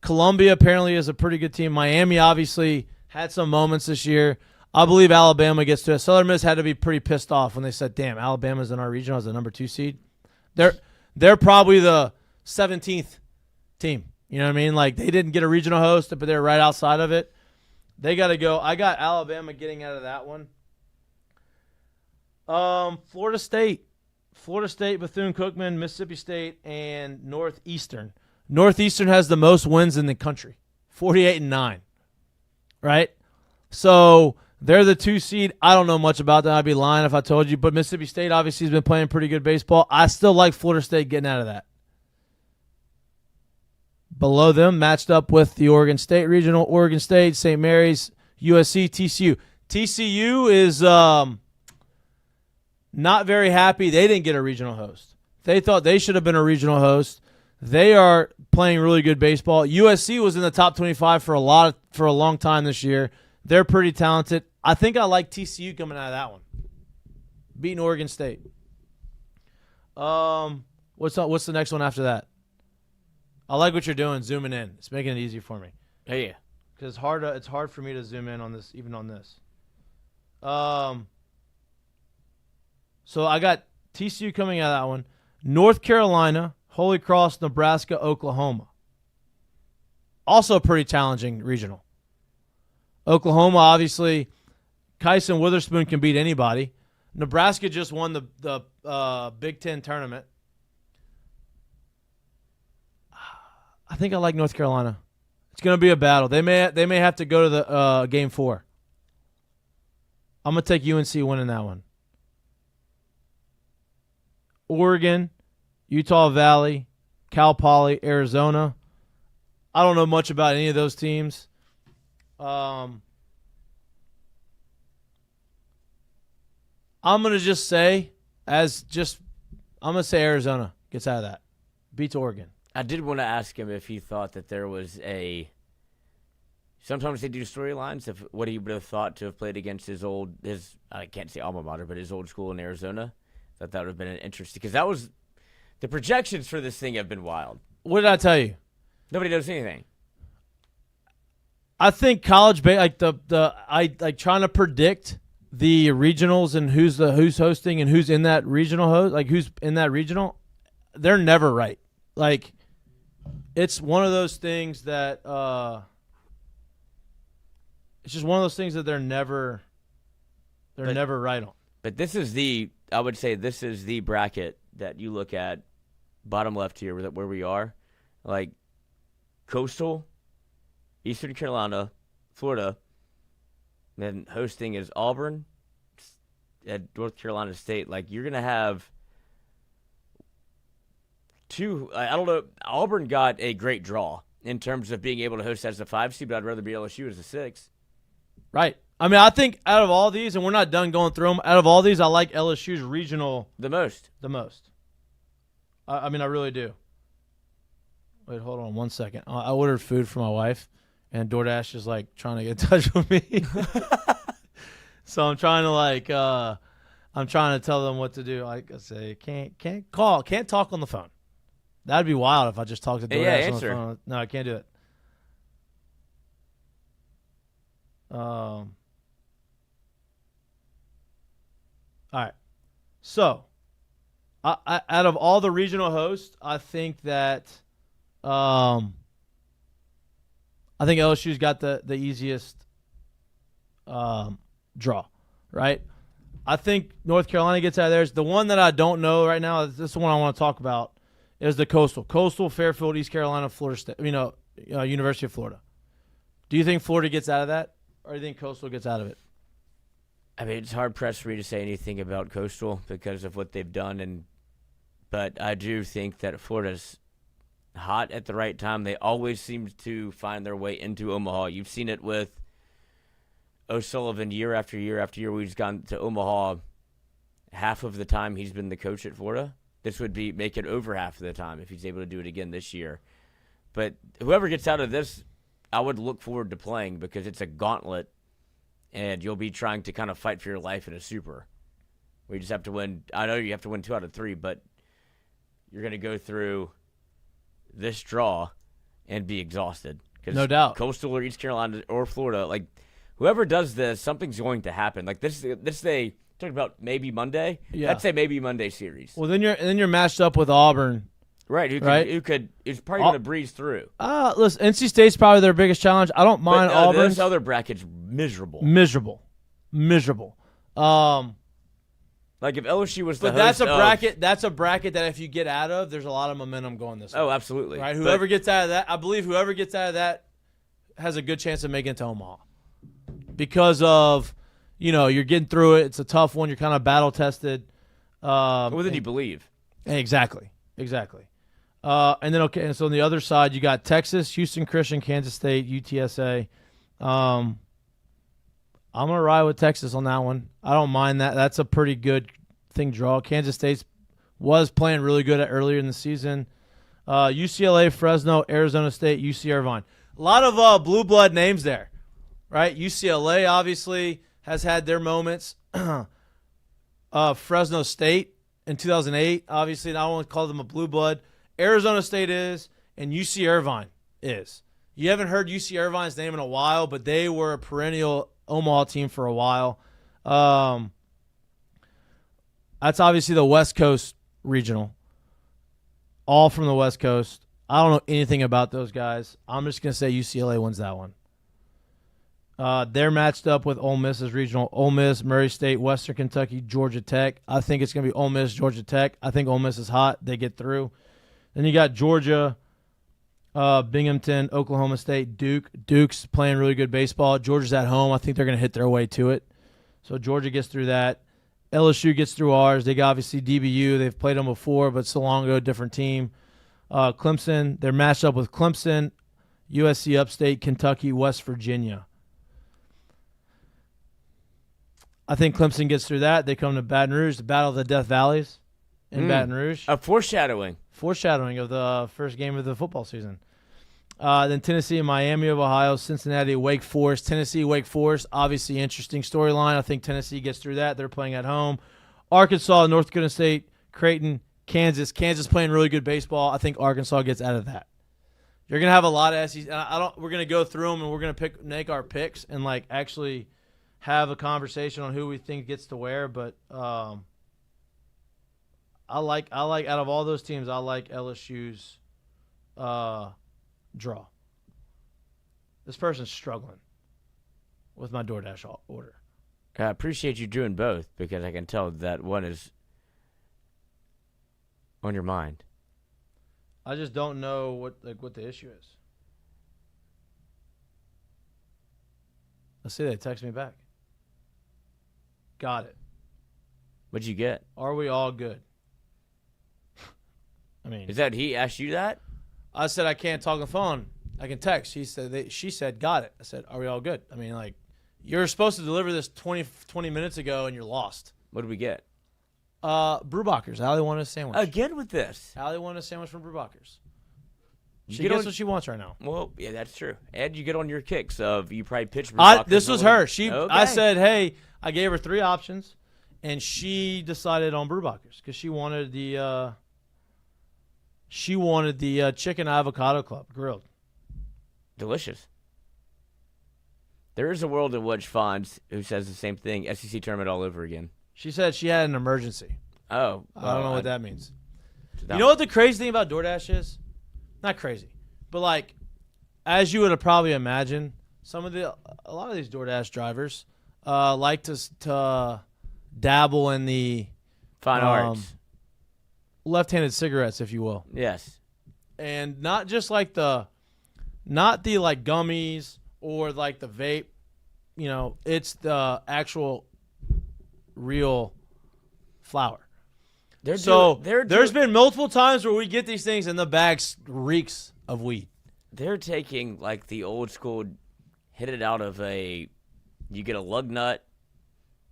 Columbia apparently is a pretty good team. Miami obviously had some moments this year. I believe Alabama gets to it. Southern Miss had to be pretty pissed off when they said, "Damn, Alabama's in our regional as the number 2 seed." They're probably the 17th team. You know what I mean? They didn't get a regional host, but they're right outside of it. They got to go. I got Alabama getting out of that one. Florida State, Bethune-Cookman, Mississippi State, and Northeastern. Northeastern has the most wins in the country, 48-9. Right? So they're the 2 seed. I don't know much about them. I'd be lying if I told you. But Mississippi State obviously has been playing pretty good baseball. I still like Florida State getting out of that. Below them, matched up with the Oregon State Regional, Oregon State, St. Mary's, USC, TCU. TCU is not very happy they didn't get a regional host. They thought they should have been a regional host. They are playing really good baseball. USC was in the top 25 for a long time this year. They're pretty talented. I think I like TCU coming out of that one, beating Oregon State. What's the next one after that? I like what you're doing, zooming in. It's making it easy for me. Hey, yeah. Because it's hard for me to zoom in on this, even on this. So I got TCU coming out of that one. North Carolina, Holy Cross, Nebraska, Oklahoma. Also a pretty challenging regional. Oklahoma, obviously, Kyson Witherspoon can beat anybody. Nebraska just won the Big Ten tournament. I think I like North Carolina. It's going to be a battle. They may have to go to the Game 4. I'm going to take UNC winning that one. Oregon, Utah Valley, Cal Poly, Arizona. I don't know much about any of those teams. I'm going to just say, Arizona gets out of that. Beats Oregon. I did want to ask him if he thought that there was sometimes they do storylines of what he would have thought to have played against his I can't say alma mater, but his old school in Arizona. That would have been an interesting, because that was, the projections for this thing have been wild. What did I tell you? Nobody knows anything. I think college trying to predict the regionals and who's hosting and who's in that regional who's in that regional, they're never right. It's one of those things that it's just one of those things that they're never right on. But I would say this is the bracket that you look at, bottom left here, where we are, Coastal, Eastern Carolina, Florida, then hosting is Auburn at North Carolina State. You're going to have I don't know. Auburn got a great draw in terms of being able to host as a 5 seed, but I'd rather be LSU as a 6. Right. I mean, I think out of all these, and we're not done going through them, out of all these, I like LSU's regional the most. I mean, I really do. Wait, hold on 1 second. I ordered food for my wife, and DoorDash is like trying to get in touch with me. So I'm trying to tell them what to do. Like I say, can't talk on the phone. That'd be wild if I just talked to DoorDash on the phone. No, I can't do it. All right. So, out of all the regional hosts, I think that LSU's got the easiest draw, right? I think North Carolina gets out of theirs. The one that I don't know right now, this is the one I want to talk about, is the Coastal, Fairfield, East Carolina, Florida State. University of Florida. Do you think Florida gets out of that, or do you think Coastal gets out of it? I mean, it's hard pressed for me to say anything about Coastal because of what they've done, but I do think that Florida's hot at the right time. They always seem to find their way into Omaha. You've seen it with O'Sullivan year after year after year. We've gone to Omaha half of the time he's been the coach at Florida. This would make it over half of the time if he's able to do it again this year. But whoever gets out of this, I would look forward to playing because it's a gauntlet, and you'll be trying to kind of fight for your life in a super. We just have to win. I know you have to win 2 out of 3, but you're going to go through this draw and be exhausted. No doubt. Coastal or East Carolina or Florida, like whoever does this, something's going to happen. Like this talking about maybe Monday. Yeah. I'd say maybe Monday series. Well, then you're matched up with Auburn. Right, who's probably going to breeze through. Listen, NC State's probably their biggest challenge. I don't mind Auburn. This other bracket's miserable. Miserable. Like if LSU was the host that's a bracket that if you get out of, there's a lot of momentum going this way. Oh, absolutely. Right? Whoever gets out of that, I believe whoever gets out of that has a good chance of making it to Omaha. Because of, you're getting through it. It's a tough one. You're kind of battle tested. What did you believe? Exactly. And so on the other side, you got Texas, Houston Christian, Kansas State, UTSA. I'm going to ride with Texas on that one. I don't mind that. That's a pretty good thing draw. Kansas State was playing really good earlier in the season. UCLA, Fresno, Arizona State, UC Irvine. A lot of blue blood names there, right? UCLA obviously has had their moments. Fresno State in 2008, obviously, I don't want to call them a blue blood. Arizona State is, and UC Irvine is. You haven't heard UC Irvine's name in a while, but they were a perennial Omaha team for a while. That's obviously the West Coast regional. All from the West Coast. I don't know anything about those guys. I'm just going to say UCLA wins that one. They're matched up with Ole Miss's regional. Ole Miss, Murray State, Western Kentucky, Georgia Tech. I think it's going to be Ole Miss, Georgia Tech. I think Ole Miss is hot. They get through. Then you got Georgia, Binghamton, Oklahoma State, Duke. Duke's playing really good baseball. Georgia's at home. I think they're going to hit their way to it. So Georgia gets through that. LSU gets through ours. They got obviously DBU. They've played them before, but so long ago, different team. Clemson, they're matched up with Clemson, USC Upstate, Kentucky, West Virginia. I think Clemson gets through that. They come to Baton Rouge, the Battle of the Death Valleys in Baton Rouge. A foreshadowing Foreshadowing of the first game of the football season. Then Tennessee and Miami of Ohio, Cincinnati, Wake Forest. Tennessee, Wake Forest, obviously interesting storyline. I think Tennessee gets through that. They're playing at home. Arkansas, North Dakota State, Creighton, Kansas. Kansas playing really good baseball. I think Arkansas gets out of that. You're going to have a lot of SEC. We're going to go through them, and we're going to make our picks and actually have a conversation on who we think gets to where. But I like out of all those teams, I like LSU's draw. This person's struggling with my DoorDash order. I appreciate you doing both because I can tell that one is on your mind. I just don't know what the issue is. Let's see, they text me back. Got it. What'd you get? Are we all good? mean, Is that he asked you that? I said I can't talk on the phone. I can text. She said, got it. I said, are we all good? I mean, like, you're supposed to deliver this 20 minutes ago, and you're lost. What did we get? Brewbachers. Allie wanted a sandwich. Again with this. Allie wanted a sandwich from Brewbachers. She get gets on- what she wants right now. Well, yeah, that's true. And you get on your kicks of you probably pitch. Brewbachers This was her. I Okay. said, hey, I gave her 3 options, and she decided on Brewbachers because she wanted the chicken avocado club grilled. Delicious. There is a world in which Fonz, who says the same thing, SEC tournament all over again. She said she had an emergency. Oh. I don't know what that means. That- You know what the crazy thing about DoorDash is? Not crazy, but like, as you would have probably imagined, a lot of these DoorDash drivers like to dabble in the Fine arts. left-handed cigarettes, if you will, Yes. and not just like not the like gummies or like the vape. You know, it's the actual real flour. There's been multiple times where we get these things and the bag reeks of weed. They're taking like the old school, hit it out of you get a lug nut,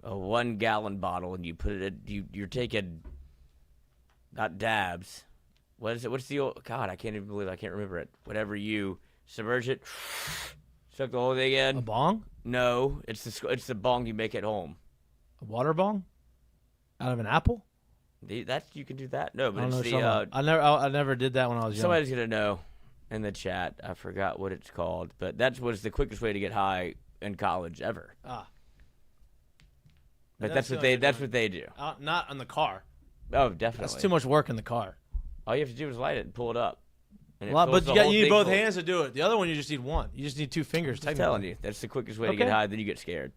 a 1-gallon bottle, and you put it in, you're taking, not dabs. What is it? What's the old, God, I can't even believe I can't remember it. Whatever you submerge it, suck the whole thing in. A bong? No, it's the bong you make at home. A water bong? Out of an apple? You can do that. No, I but don't know it's what you're talking about. I never did that when I was young. somebody's gonna know in the chat. I forgot what it's called, but that was the quickest way to get high in college ever. But that's what they do. Not in the car. Oh, definitely. That's too much work in the car. All you have to do is light it and pull it up. And it But fills the you whole need thing both full. hands to do it. The other one, you just need one. You just need 2 fingers. I'm Technically. telling you, that's the quickest way to Okay. get high. Then you get scared.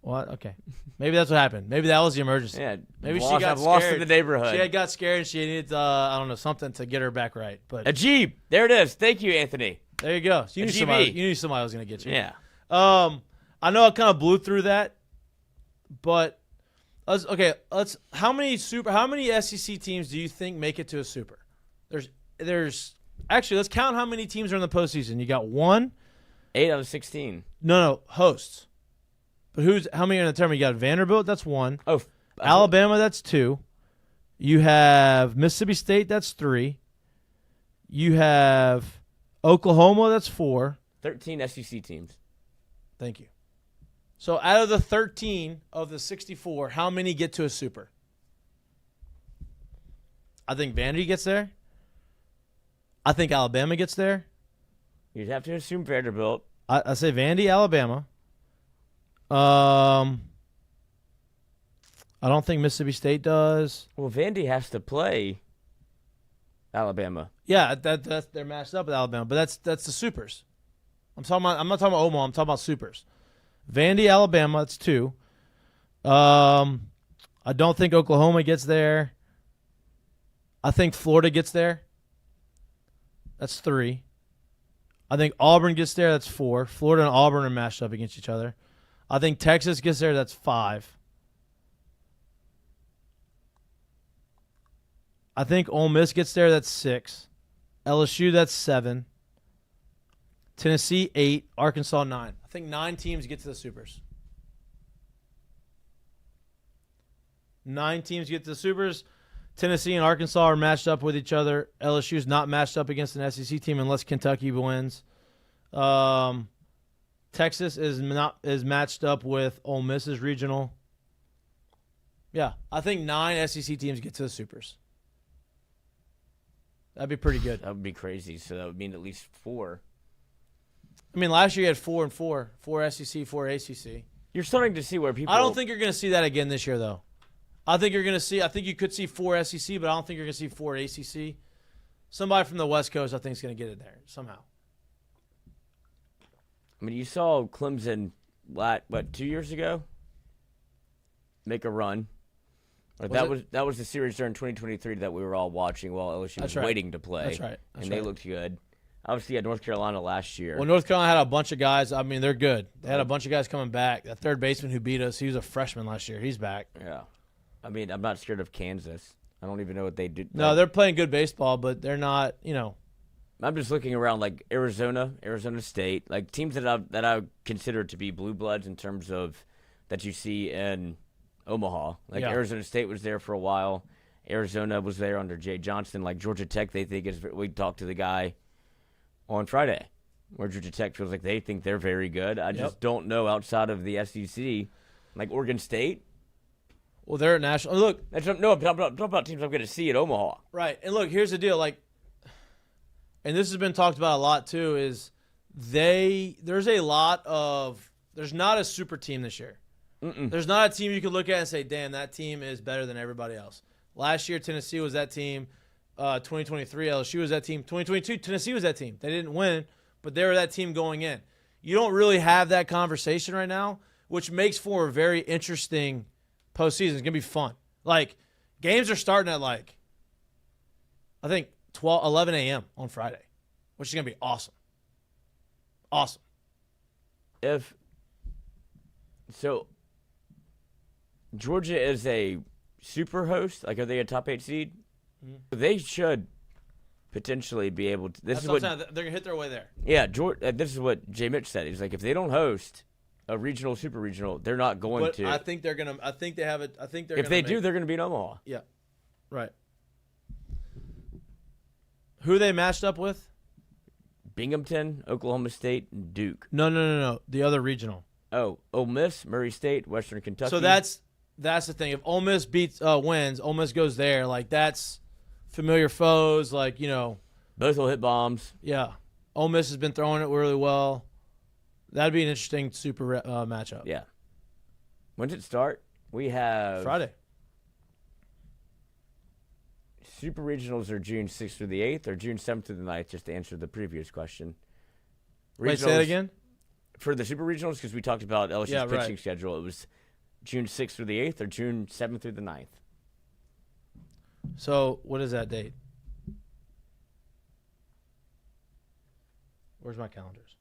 What? Okay. Maybe that's what happened. Maybe that was the emergency. Yeah. Maybe I've she got lost scared. in the neighborhood. She got scared and she needed, I don't know, something to get her back right. But A Jeep. There it is. Thank you, Anthony. there you go. So you A knew GB. somebody was going to get you. Yeah. I know I kind of blew through that, but how many SEC teams do you think make it to a super? There's actually, let's count how many teams are in the postseason. You got 1. 8 out of 16. No, hosts. But how many are in the tournament? You got Vanderbilt, that's 1. Oh, Alabama, that's 2. You have Mississippi State, that's 3. You have Oklahoma, that's 4. 13 SEC teams. Thank you. So out of the 13 of the 64, how many get to a super? I think Vandy gets there. I think Alabama gets there. You'd have to assume Vanderbilt. I say Vandy, Alabama. I don't think Mississippi State does. Well, Vandy has to play Alabama. Yeah, they're matched up with Alabama, but that's the supers. I'm not talking about Omaha. I'm talking about supers. Vandy, Alabama, that's 2. I don't think Oklahoma gets there. I think Florida gets there. That's 3. I think Auburn gets there. That's 4. Florida and Auburn are matched up against each other. I think Texas gets there. That's 5. I think Ole Miss gets there. That's 6. LSU, that's 7. Tennessee, 8. Arkansas, 9. I think 9 teams get to the supers. 9 teams get to the supers. Tennessee and Arkansas are matched up with each other. LSU's not matched up against an SEC team unless Kentucky wins. Texas is matched up with Ole Miss's regional. Yeah, I think 9 SEC teams get to the supers. That'd be pretty good. That would be crazy. So that would mean at least 4. I mean, last year you had 4 and 4. 4 SEC, 4 ACC. You're starting to see where people. I don't think you're going to see that again this year, though. I think you could see 4 SEC, but I don't think you're going to see 4 ACC. Somebody from the West Coast, I think, is going to get it there somehow. I mean, you saw Clemson, 2 years ago, make a run. That was the series during 2023 that we were all watching while LSU was waiting to play. That's right. They looked good. Obviously, you had North Carolina last year. Well, North Carolina had a bunch of guys. I mean, they're good. They had a bunch of guys coming back. That third baseman who beat us, he was a freshman last year. He's back. Yeah. I mean, I'm not scared of Kansas. I don't even know what they do. No, they're playing good baseball, but they're not. I'm just looking around like Arizona State, like teams that I consider to be blue bloods in terms of that you see in Omaha. Like Yeah. Arizona State was there for a while. Arizona was there under Jay Johnson. Like Georgia Tech, they think is. We talked to the guy on Friday, where Georgia Tech feels like they think they're very good. I just don't know outside of the SEC, like Oregon State. Well, they're at national. Look, I'm talking about teams I'm going to see at Omaha. right, and look, here's the deal. Like, and this has been talked about a lot too. Is there's not a super team this year. There's not a team you can look at and say, damn, that team is better than everybody else. Last year, Tennessee was that team. 2023, LSU was that team. 2022, Tennessee was that team. They didn't win, but they were that team going in. You don't really have that conversation right now, which makes for a very interesting postseason. It's going to be fun. Like, games are starting at, like, I think 11 a.m. on Friday, which is going to be awesome. Awesome. So Georgia is a super host. Like, are they a top 8 seed? Mm-hmm. They should potentially be able to. That's what I'm saying. They're going to hit their way there. Yeah, this is what Jay Mitch said. He's like, if they don't host a regional, super regional, they're not going to. I think they're going to. I think they have it. I think they're. If they do, they're going to be in Omaha. Yeah, right. Who they matched up with? Binghamton, Oklahoma State, and Duke. No. The other regional. Oh, Ole Miss, Murray State, Western Kentucky. So that's the thing. If Ole Miss wins, Ole Miss goes there. Like, that's familiar foes. Like, both will hit bombs. Yeah, Ole Miss has been throwing it really well. That'd be an interesting super matchup. Yeah. When did it start? We have Friday. Super regionals are June 6th through the 8th or June 7th through the 9th, just to answer the previous question. Wait, say that again? For the super regionals, because we talked about LSU's pitching schedule, it was June 6th through the 8th or June 7th through the 9th. So what is that date? Where's my calendars?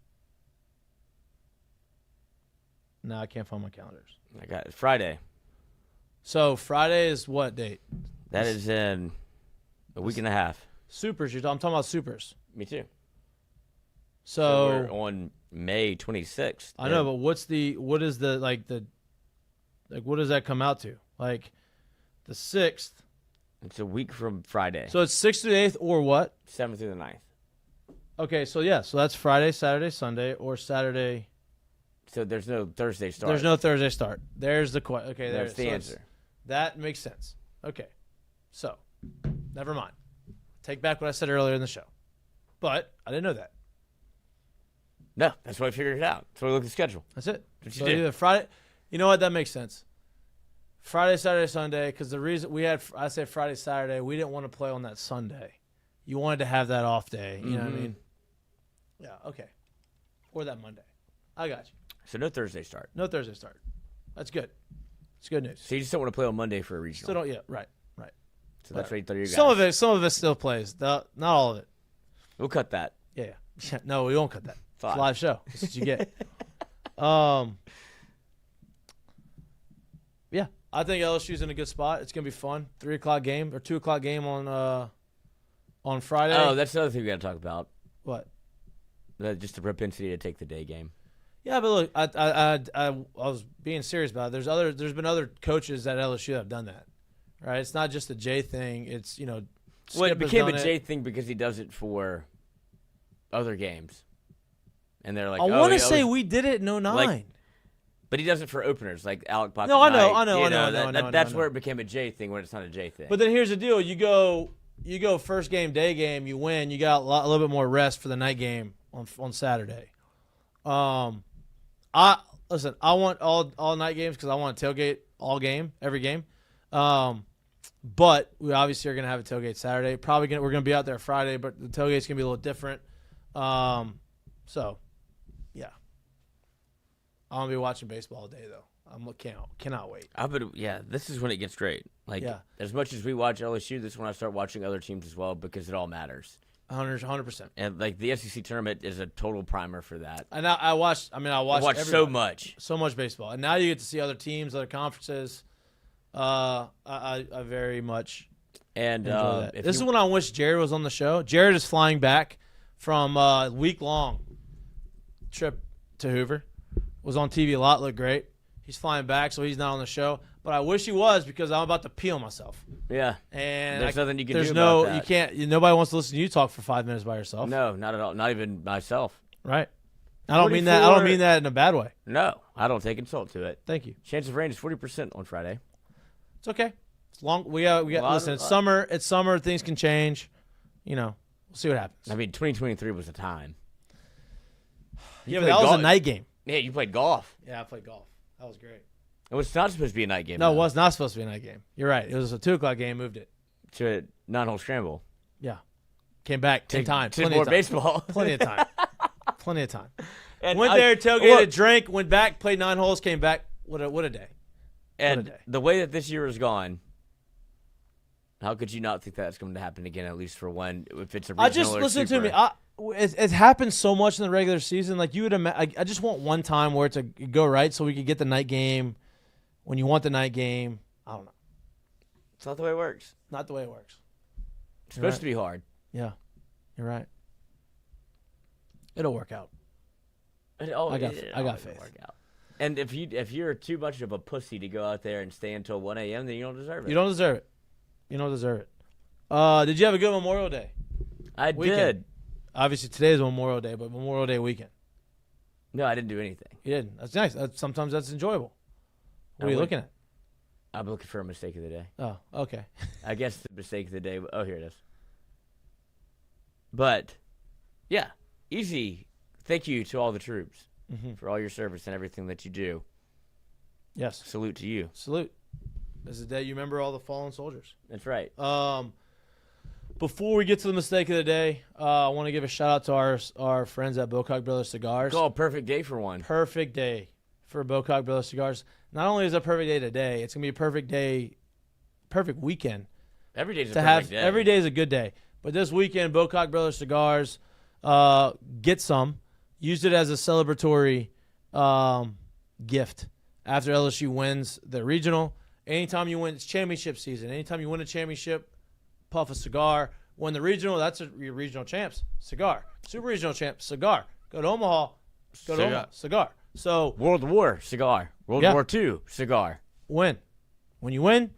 No, I can't find my calendars. I got it. Friday. So Friday is what date? That is in a week and a half. Supers. I'm talking about supers. Me too. So we're on May 26th. I know, but what does that come out to? Like the 6th. It's a week from Friday. So it's 6th through the 8th or what? 7th through the 9th. Okay, so that's Friday, Saturday, Sunday, or Saturday. So there's no Thursday start. There's no Thursday start. There's the question. Okay, that's the answer. That makes sense. Okay, so never mind. Take back what I said earlier in the show. But I didn't know that. No, that's why I figured it out. That's why I looked at the schedule. That's it. That's So what you did. either Friday. You know what? That makes sense. Friday, Saturday, Sunday, because the reason I say Friday, Saturday, we didn't want to play on that Sunday. You wanted to have that off day. You know what I mean? Yeah, okay. Or that Monday. I got you. So no Thursday start. No Thursday start. That's good. It's good news. So you just don't want to play on Monday for a regional. Still don't. Yeah, right. So that's why you thought you guys. Some of it still plays. Not all of it. We'll cut that. Yeah. No, we won't cut that. It's a Fine. live show. That's what you get. Yeah, I think LSU's in a good spot. It's gonna be fun. 3:00 game or 2:00 game on Friday. Oh, that's another thing we got to talk about. What? Just the propensity to take the day game. Yeah, but look, I was being serious about it. There's been other coaches at LSU that have done that, right? It's not just a Jay thing. It's Well, Skip it became has a done Jay thing because he does it for other games, and they're like, I want to say we did it in 09. Like, but he does it for openers, like Alec Pocket. No, I know. That's where it became a Jay thing when it's not a Jay thing. But then here's the deal: you go first game, day game, you win. You got a little bit more rest for the night game on Saturday. I want all night games because I want to tailgate every game. But we obviously are gonna have a tailgate Saturday. We're gonna be out there Friday, but the tailgate's gonna be a little different. So, yeah, I'm gonna be watching baseball all day though. Cannot wait. This is when it gets great. Like, as much as we watch LSU, this is when I start watching other teams as well because it all matters. 100%. And like the SEC tournament is a total primer for that. And I watched so much baseball, and now you get to see other teams, other conferences. I very much And Enjoy that. This is when I wish Jared was on the show. Jared is flying back from a week-long trip to Hoover. Was on TV a lot, looked great. He's flying back, so he's not on the show. But I wish he was because I'm about to pee on myself. Yeah. And there's nothing you can do about that. You can't. Nobody wants to listen to you talk for 5 minutes by yourself. No, not at all. Not even myself. Right. I don't mean that. I don't mean that in a bad way. No, I don't take insult to it. Thank you. Chance of rain is 40% on Friday. It's okay. It's long. We got. Listen, it's summer. It's summer. Things can change. We'll see what happens. I mean, 2023 was the time. Yeah, but that was a night game. Yeah, you played golf. Yeah, I played golf. That was great. It was not supposed to be a night game. No, it was not supposed to be a night game. You're right. It was a 2:00 game. Moved it to a 9-hole scramble. Yeah, came back 10 times. Plenty more baseball. Plenty of time. Plenty of time. And went there, tailgated, drank, went back, played 9 holes, came back. What a day. And the way that this year has gone, how could you not think that's going to happen again? At least for one, if it's a regional listen to me. It happens so much in the regular season. Like you would imagine, I just want one time where it's a go right, so we could get the night game. When you want the night game, I don't know. It's not the way it works. Not the way it works. It's supposed to be hard. Yeah, you're right. It'll work out. I got faith. Work out. And if you're too much of a pussy to go out there and stay until 1 a.m., then you don't deserve it. You don't deserve it. You don't deserve it. Did you have a good Memorial Day? I did. Obviously, today is Memorial Day, but Memorial Day weekend. No, I didn't do anything. You didn't. That's nice. Sometimes that's enjoyable. What are you looking at? I'm looking for a mistake of the day. Oh, okay. I guess the mistake of the day. Oh, here it is. But, yeah, easy. Thank you to all the troops for all your service and everything that you do. Yes. Salute to you. Salute. This is the day you remember all the fallen soldiers. That's right. Before we get to the mistake of the day, I want to give a shout out to our friends at Bocock Brothers Cigars. Oh, perfect day for one. Perfect day for Bocock Brothers Cigars. Not only is it a perfect day today, it's gonna be a perfect day, perfect weekend. Every day is a perfect day. Every day is a good day, but this weekend, Bocock Brothers Cigars, get some. Used it as a celebratory gift after LSU wins the regional. Anytime you win, it's championship season. Anytime you win a championship, puff a cigar. Win the regional, that's your regional champs. Cigar. Super regional champs, cigar. Go to Omaha, cigar. So World War, cigar. World War II, cigar. Win. When you win,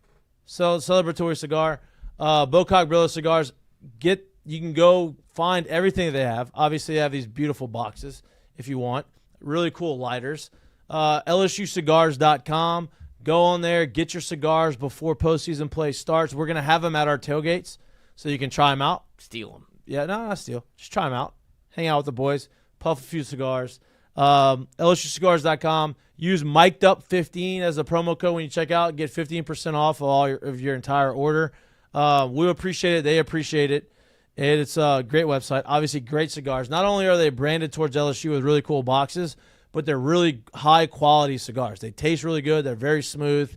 celebratory cigar. Bocock Brothers Cigars, you can go find everything that they have. Obviously, they have these beautiful boxes if you want. Really cool lighters. LSUcigars.com. Go on there, get your cigars before postseason play starts. We're going to have them at our tailgates so you can try them out. Steal them. Yeah, no, not steal. Just try them out. Hang out with the boys. Puff a few cigars. LSUcigars.com. Use Mik'd up 15 as a promo code when you check out. Get 15% off of your entire order. We appreciate it. They appreciate it. And it's a great website. Obviously, great cigars. Not only are they branded towards LSU with really cool boxes, but they're really high-quality cigars. They taste really good. They're very smooth.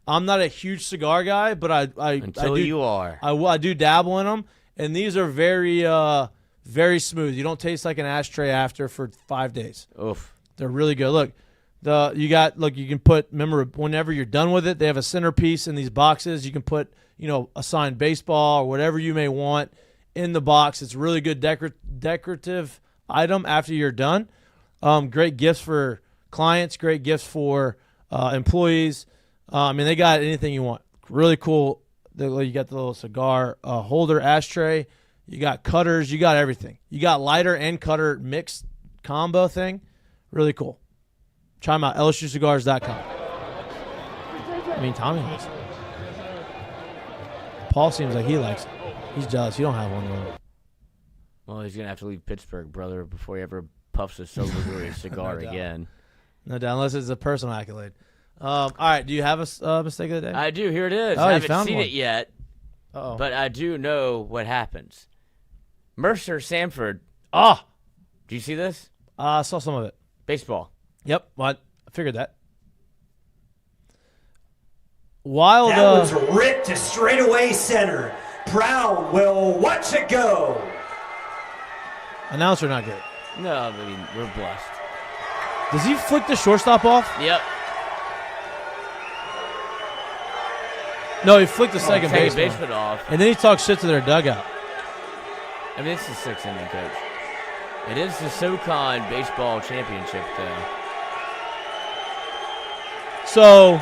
I'm not a huge cigar guy, but I do dabble in them, and these are very very smooth. You don't taste like an ashtray after for 5 days. Oof. They're really good. Look, you can put, remember, whenever you're done with it, they have a centerpiece in these boxes. You can put, a signed baseball or whatever you may want in the box. It's a really good decorative item after you're done. Great gifts for clients, great gifts for employees. They got anything you want. Really cool. You got the little cigar holder ashtray. You got cutters. You got everything. You got lighter and cutter mixed combo thing. Really cool. Try them out. LSUcigars.com. Tommy likes it. Paul seems like he likes it. He's jealous. You don't have one though. Well, he's going to have to leave Pittsburgh, brother, before he ever puffs a celebratory cigar again. No doubt, unless it's a personal accolade. All right, do you have a mistake of the day? I do. Here it is. Oh, I you haven't found seen one. it yet, but I do know what happens. Mercer Sanford. Ah, do you see this? I saw some of it. Baseball. Yep, I figured that. Wild. That was ripped to straightaway center. Brown will watch it go. Announcer not great. No, we're blessed. Does he flick the shortstop off? Yep. No, he flicked the second baseman. off. And then he talked shit to their dugout. I mean, it's the sixth inning, Coach. It is the SoCon Baseball Championship, though. So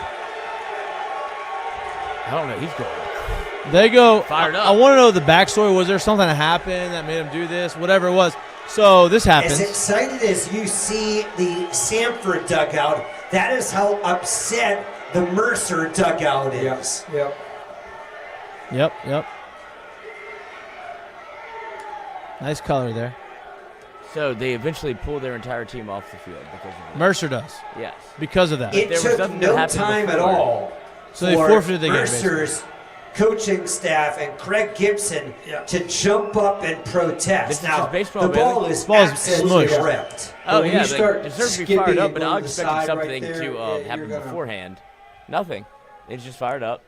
I don't know. He's going. they go. Fired up. I want to know the backstory. Was there something that happened that made him do this? Whatever it was. So this happens. As excited as you see the Sanford dugout, that is how upset the Mercer dugout is. Yep. Nice color there. So they eventually pull their entire team off the field because of it. Mercer does. Yes. Because of that. It There was took nothing that no happened time at before. all So they for forfeited the game, Mercer's coaching staff and Craig Gibson to jump up and protest. This is Now, just baseball, the baby. ball is Ball's absolutely smushed. ripped. Oh, when yeah, you they start deserve to be skipping fired up, and but going I to the expected side something right there, to happen you're gonna- beforehand. Nothing. It's just fired up.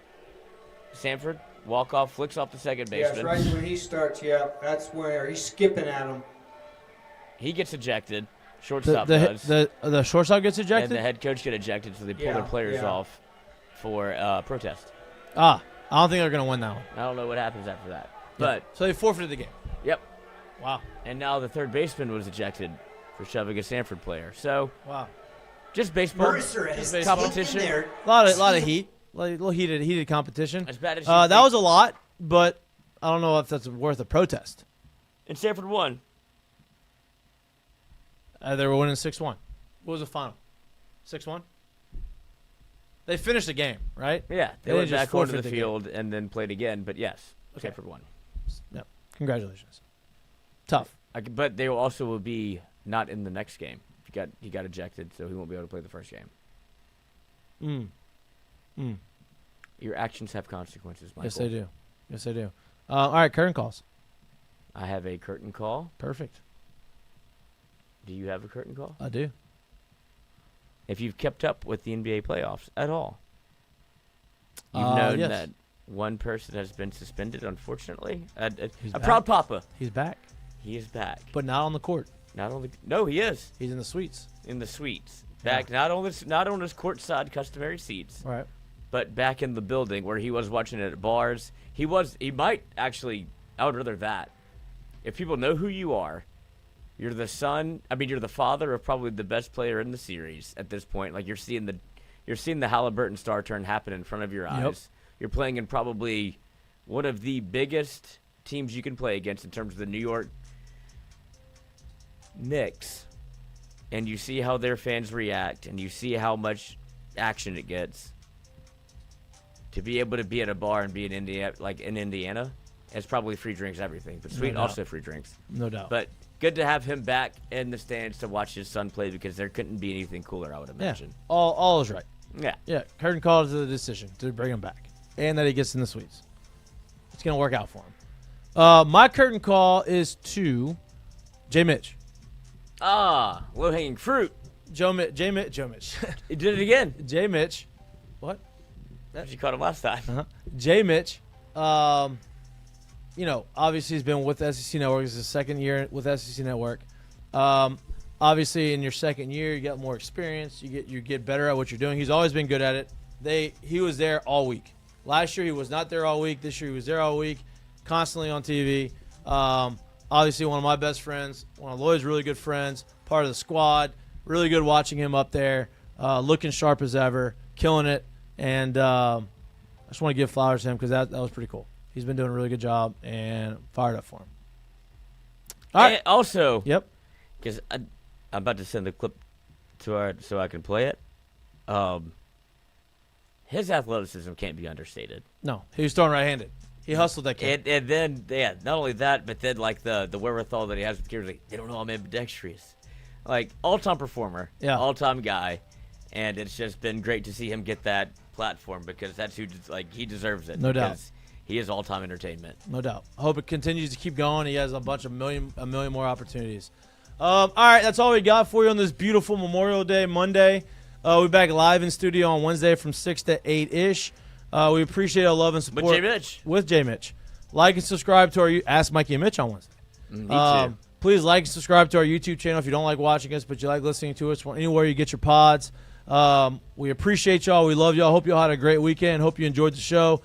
Sanford, walk off, flicks off the second Yes, baseman. right when he starts, that's where he's skipping at him. He gets ejected. The, Shortstop the, does. the shortstop gets And ejected? the head coach get ejected, so they pull their players off for protest. I don't think they're going to win that one. I don't know what happens after that. But, So they forfeited the game. yep. Wow. And now the third baseman was ejected for shoving a Sanford player. So, Wow. just baseball. Mercer has Just taken competition. their A lot of heat. Like, a little heated competition. As bad as you that think. was a lot, but I don't know if that's worth a protest. And Sanford won. They were winning 6-1. What was the final? 6-1? They finished the game, right? Yeah, they They went just back onto the forfeited the game. field and then played again. But yes, Okay. Sanford won. Yep. Congratulations. Tough. But they also will be not in the next game. He got ejected, so he won't be able to play the first game. Your actions have consequences, Michael. Yes, they do. Yes, they do. All right, curtain calls. I have a curtain call. Perfect. Do you have a curtain call? I do. If you've kept up with the NBA playoffs at all, you've known yes. that one person has been suspended, unfortunately. He's A back. proud papa. He's back, He is back. but not on the court. No, he is He's in the suites. in the suites. Back not on his courtside customary seats, All right. but back in the building where he was watching it at bars. He might actually. I would rather that. If people know who you are, you're the father of probably the best player in the series at this point. Like you're seeing the Halliburton star turn happen in front of your eyes. Yep. You're playing in probably one of the biggest teams you can play against in terms of the New York Knicks, and you see how their fans react, and you see how much action it gets. To be able to be at a bar and be in Indiana, it's probably free drinks, everything. But Sweet doubt. also free drinks. No doubt. But good to have him back in the stands to watch his son play because there couldn't be anything cooler, I would yeah, imagine. all is right. Yeah. Yeah, curtain call to the decision to bring him back, and that he gets in the suites. It's gonna work out for him. My curtain call is to J. Mitch. Low hanging fruit. Joe Mitch. He did it again. J. Mitch. What? As you caught him last time. J. Mitch. Obviously he's been with SEC Network. It's his second year with SEC Network. Obviously in your second year you get more experience. You get better at what you're doing. He's always been good at it. He was there all week. Last year he was not there all week. This year he was there all week, constantly on TV. Obviously one of my best friends, one of Lloyd's really good friends, part of the squad. Really good watching him up there, looking sharp as ever, killing it. And I just want to give flowers to him because that was pretty cool. He's been doing a really good job and fired up for him. All right. And also, Yep. because I'm about to send the clip to so I can play it. His athleticism can't be understated. No, he was throwing right-handed. He hustled that kid. And then, not only that, but then like the wherewithal that he has with kids, like they don't know I'm ambidextrous. Like all-time performer, Yeah. all-time guy, and it's just been great to see him get that platform because that's he deserves it. No doubt. Because he is all-time entertainment. No doubt. I hope it continues to keep going. He has a million more opportunities. All right, that's all we got for you on this beautiful Memorial Day Monday. We'll be back live in studio on Wednesday from 6 to 8-ish. We appreciate our love and support. With J. Mitch. With J. Mitch. Like and subscribe to our Ask Mikey and Mitch on Wednesday. Me too. Please like and subscribe to our YouTube channel if you don't like watching us, but you like listening to us anywhere you get your pods. We appreciate y'all. We love y'all. Hope y'all had a great weekend. Hope you enjoyed the show.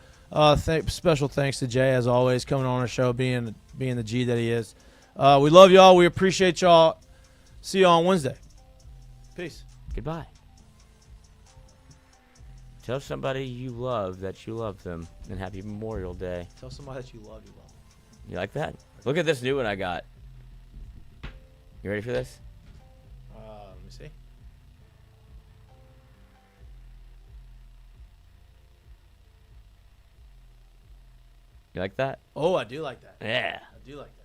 Special thanks to Jay, as always, coming on our show, being the G that he is. We love y'all. We appreciate y'all. See you on Wednesday. Peace. Goodbye. Tell somebody you love that you love them, and happy Memorial Day. Tell somebody that you love them. You like that? Look at this new one I got. You ready for this? Let me see. You like that? Oh, I do like that. Yeah. I do like that.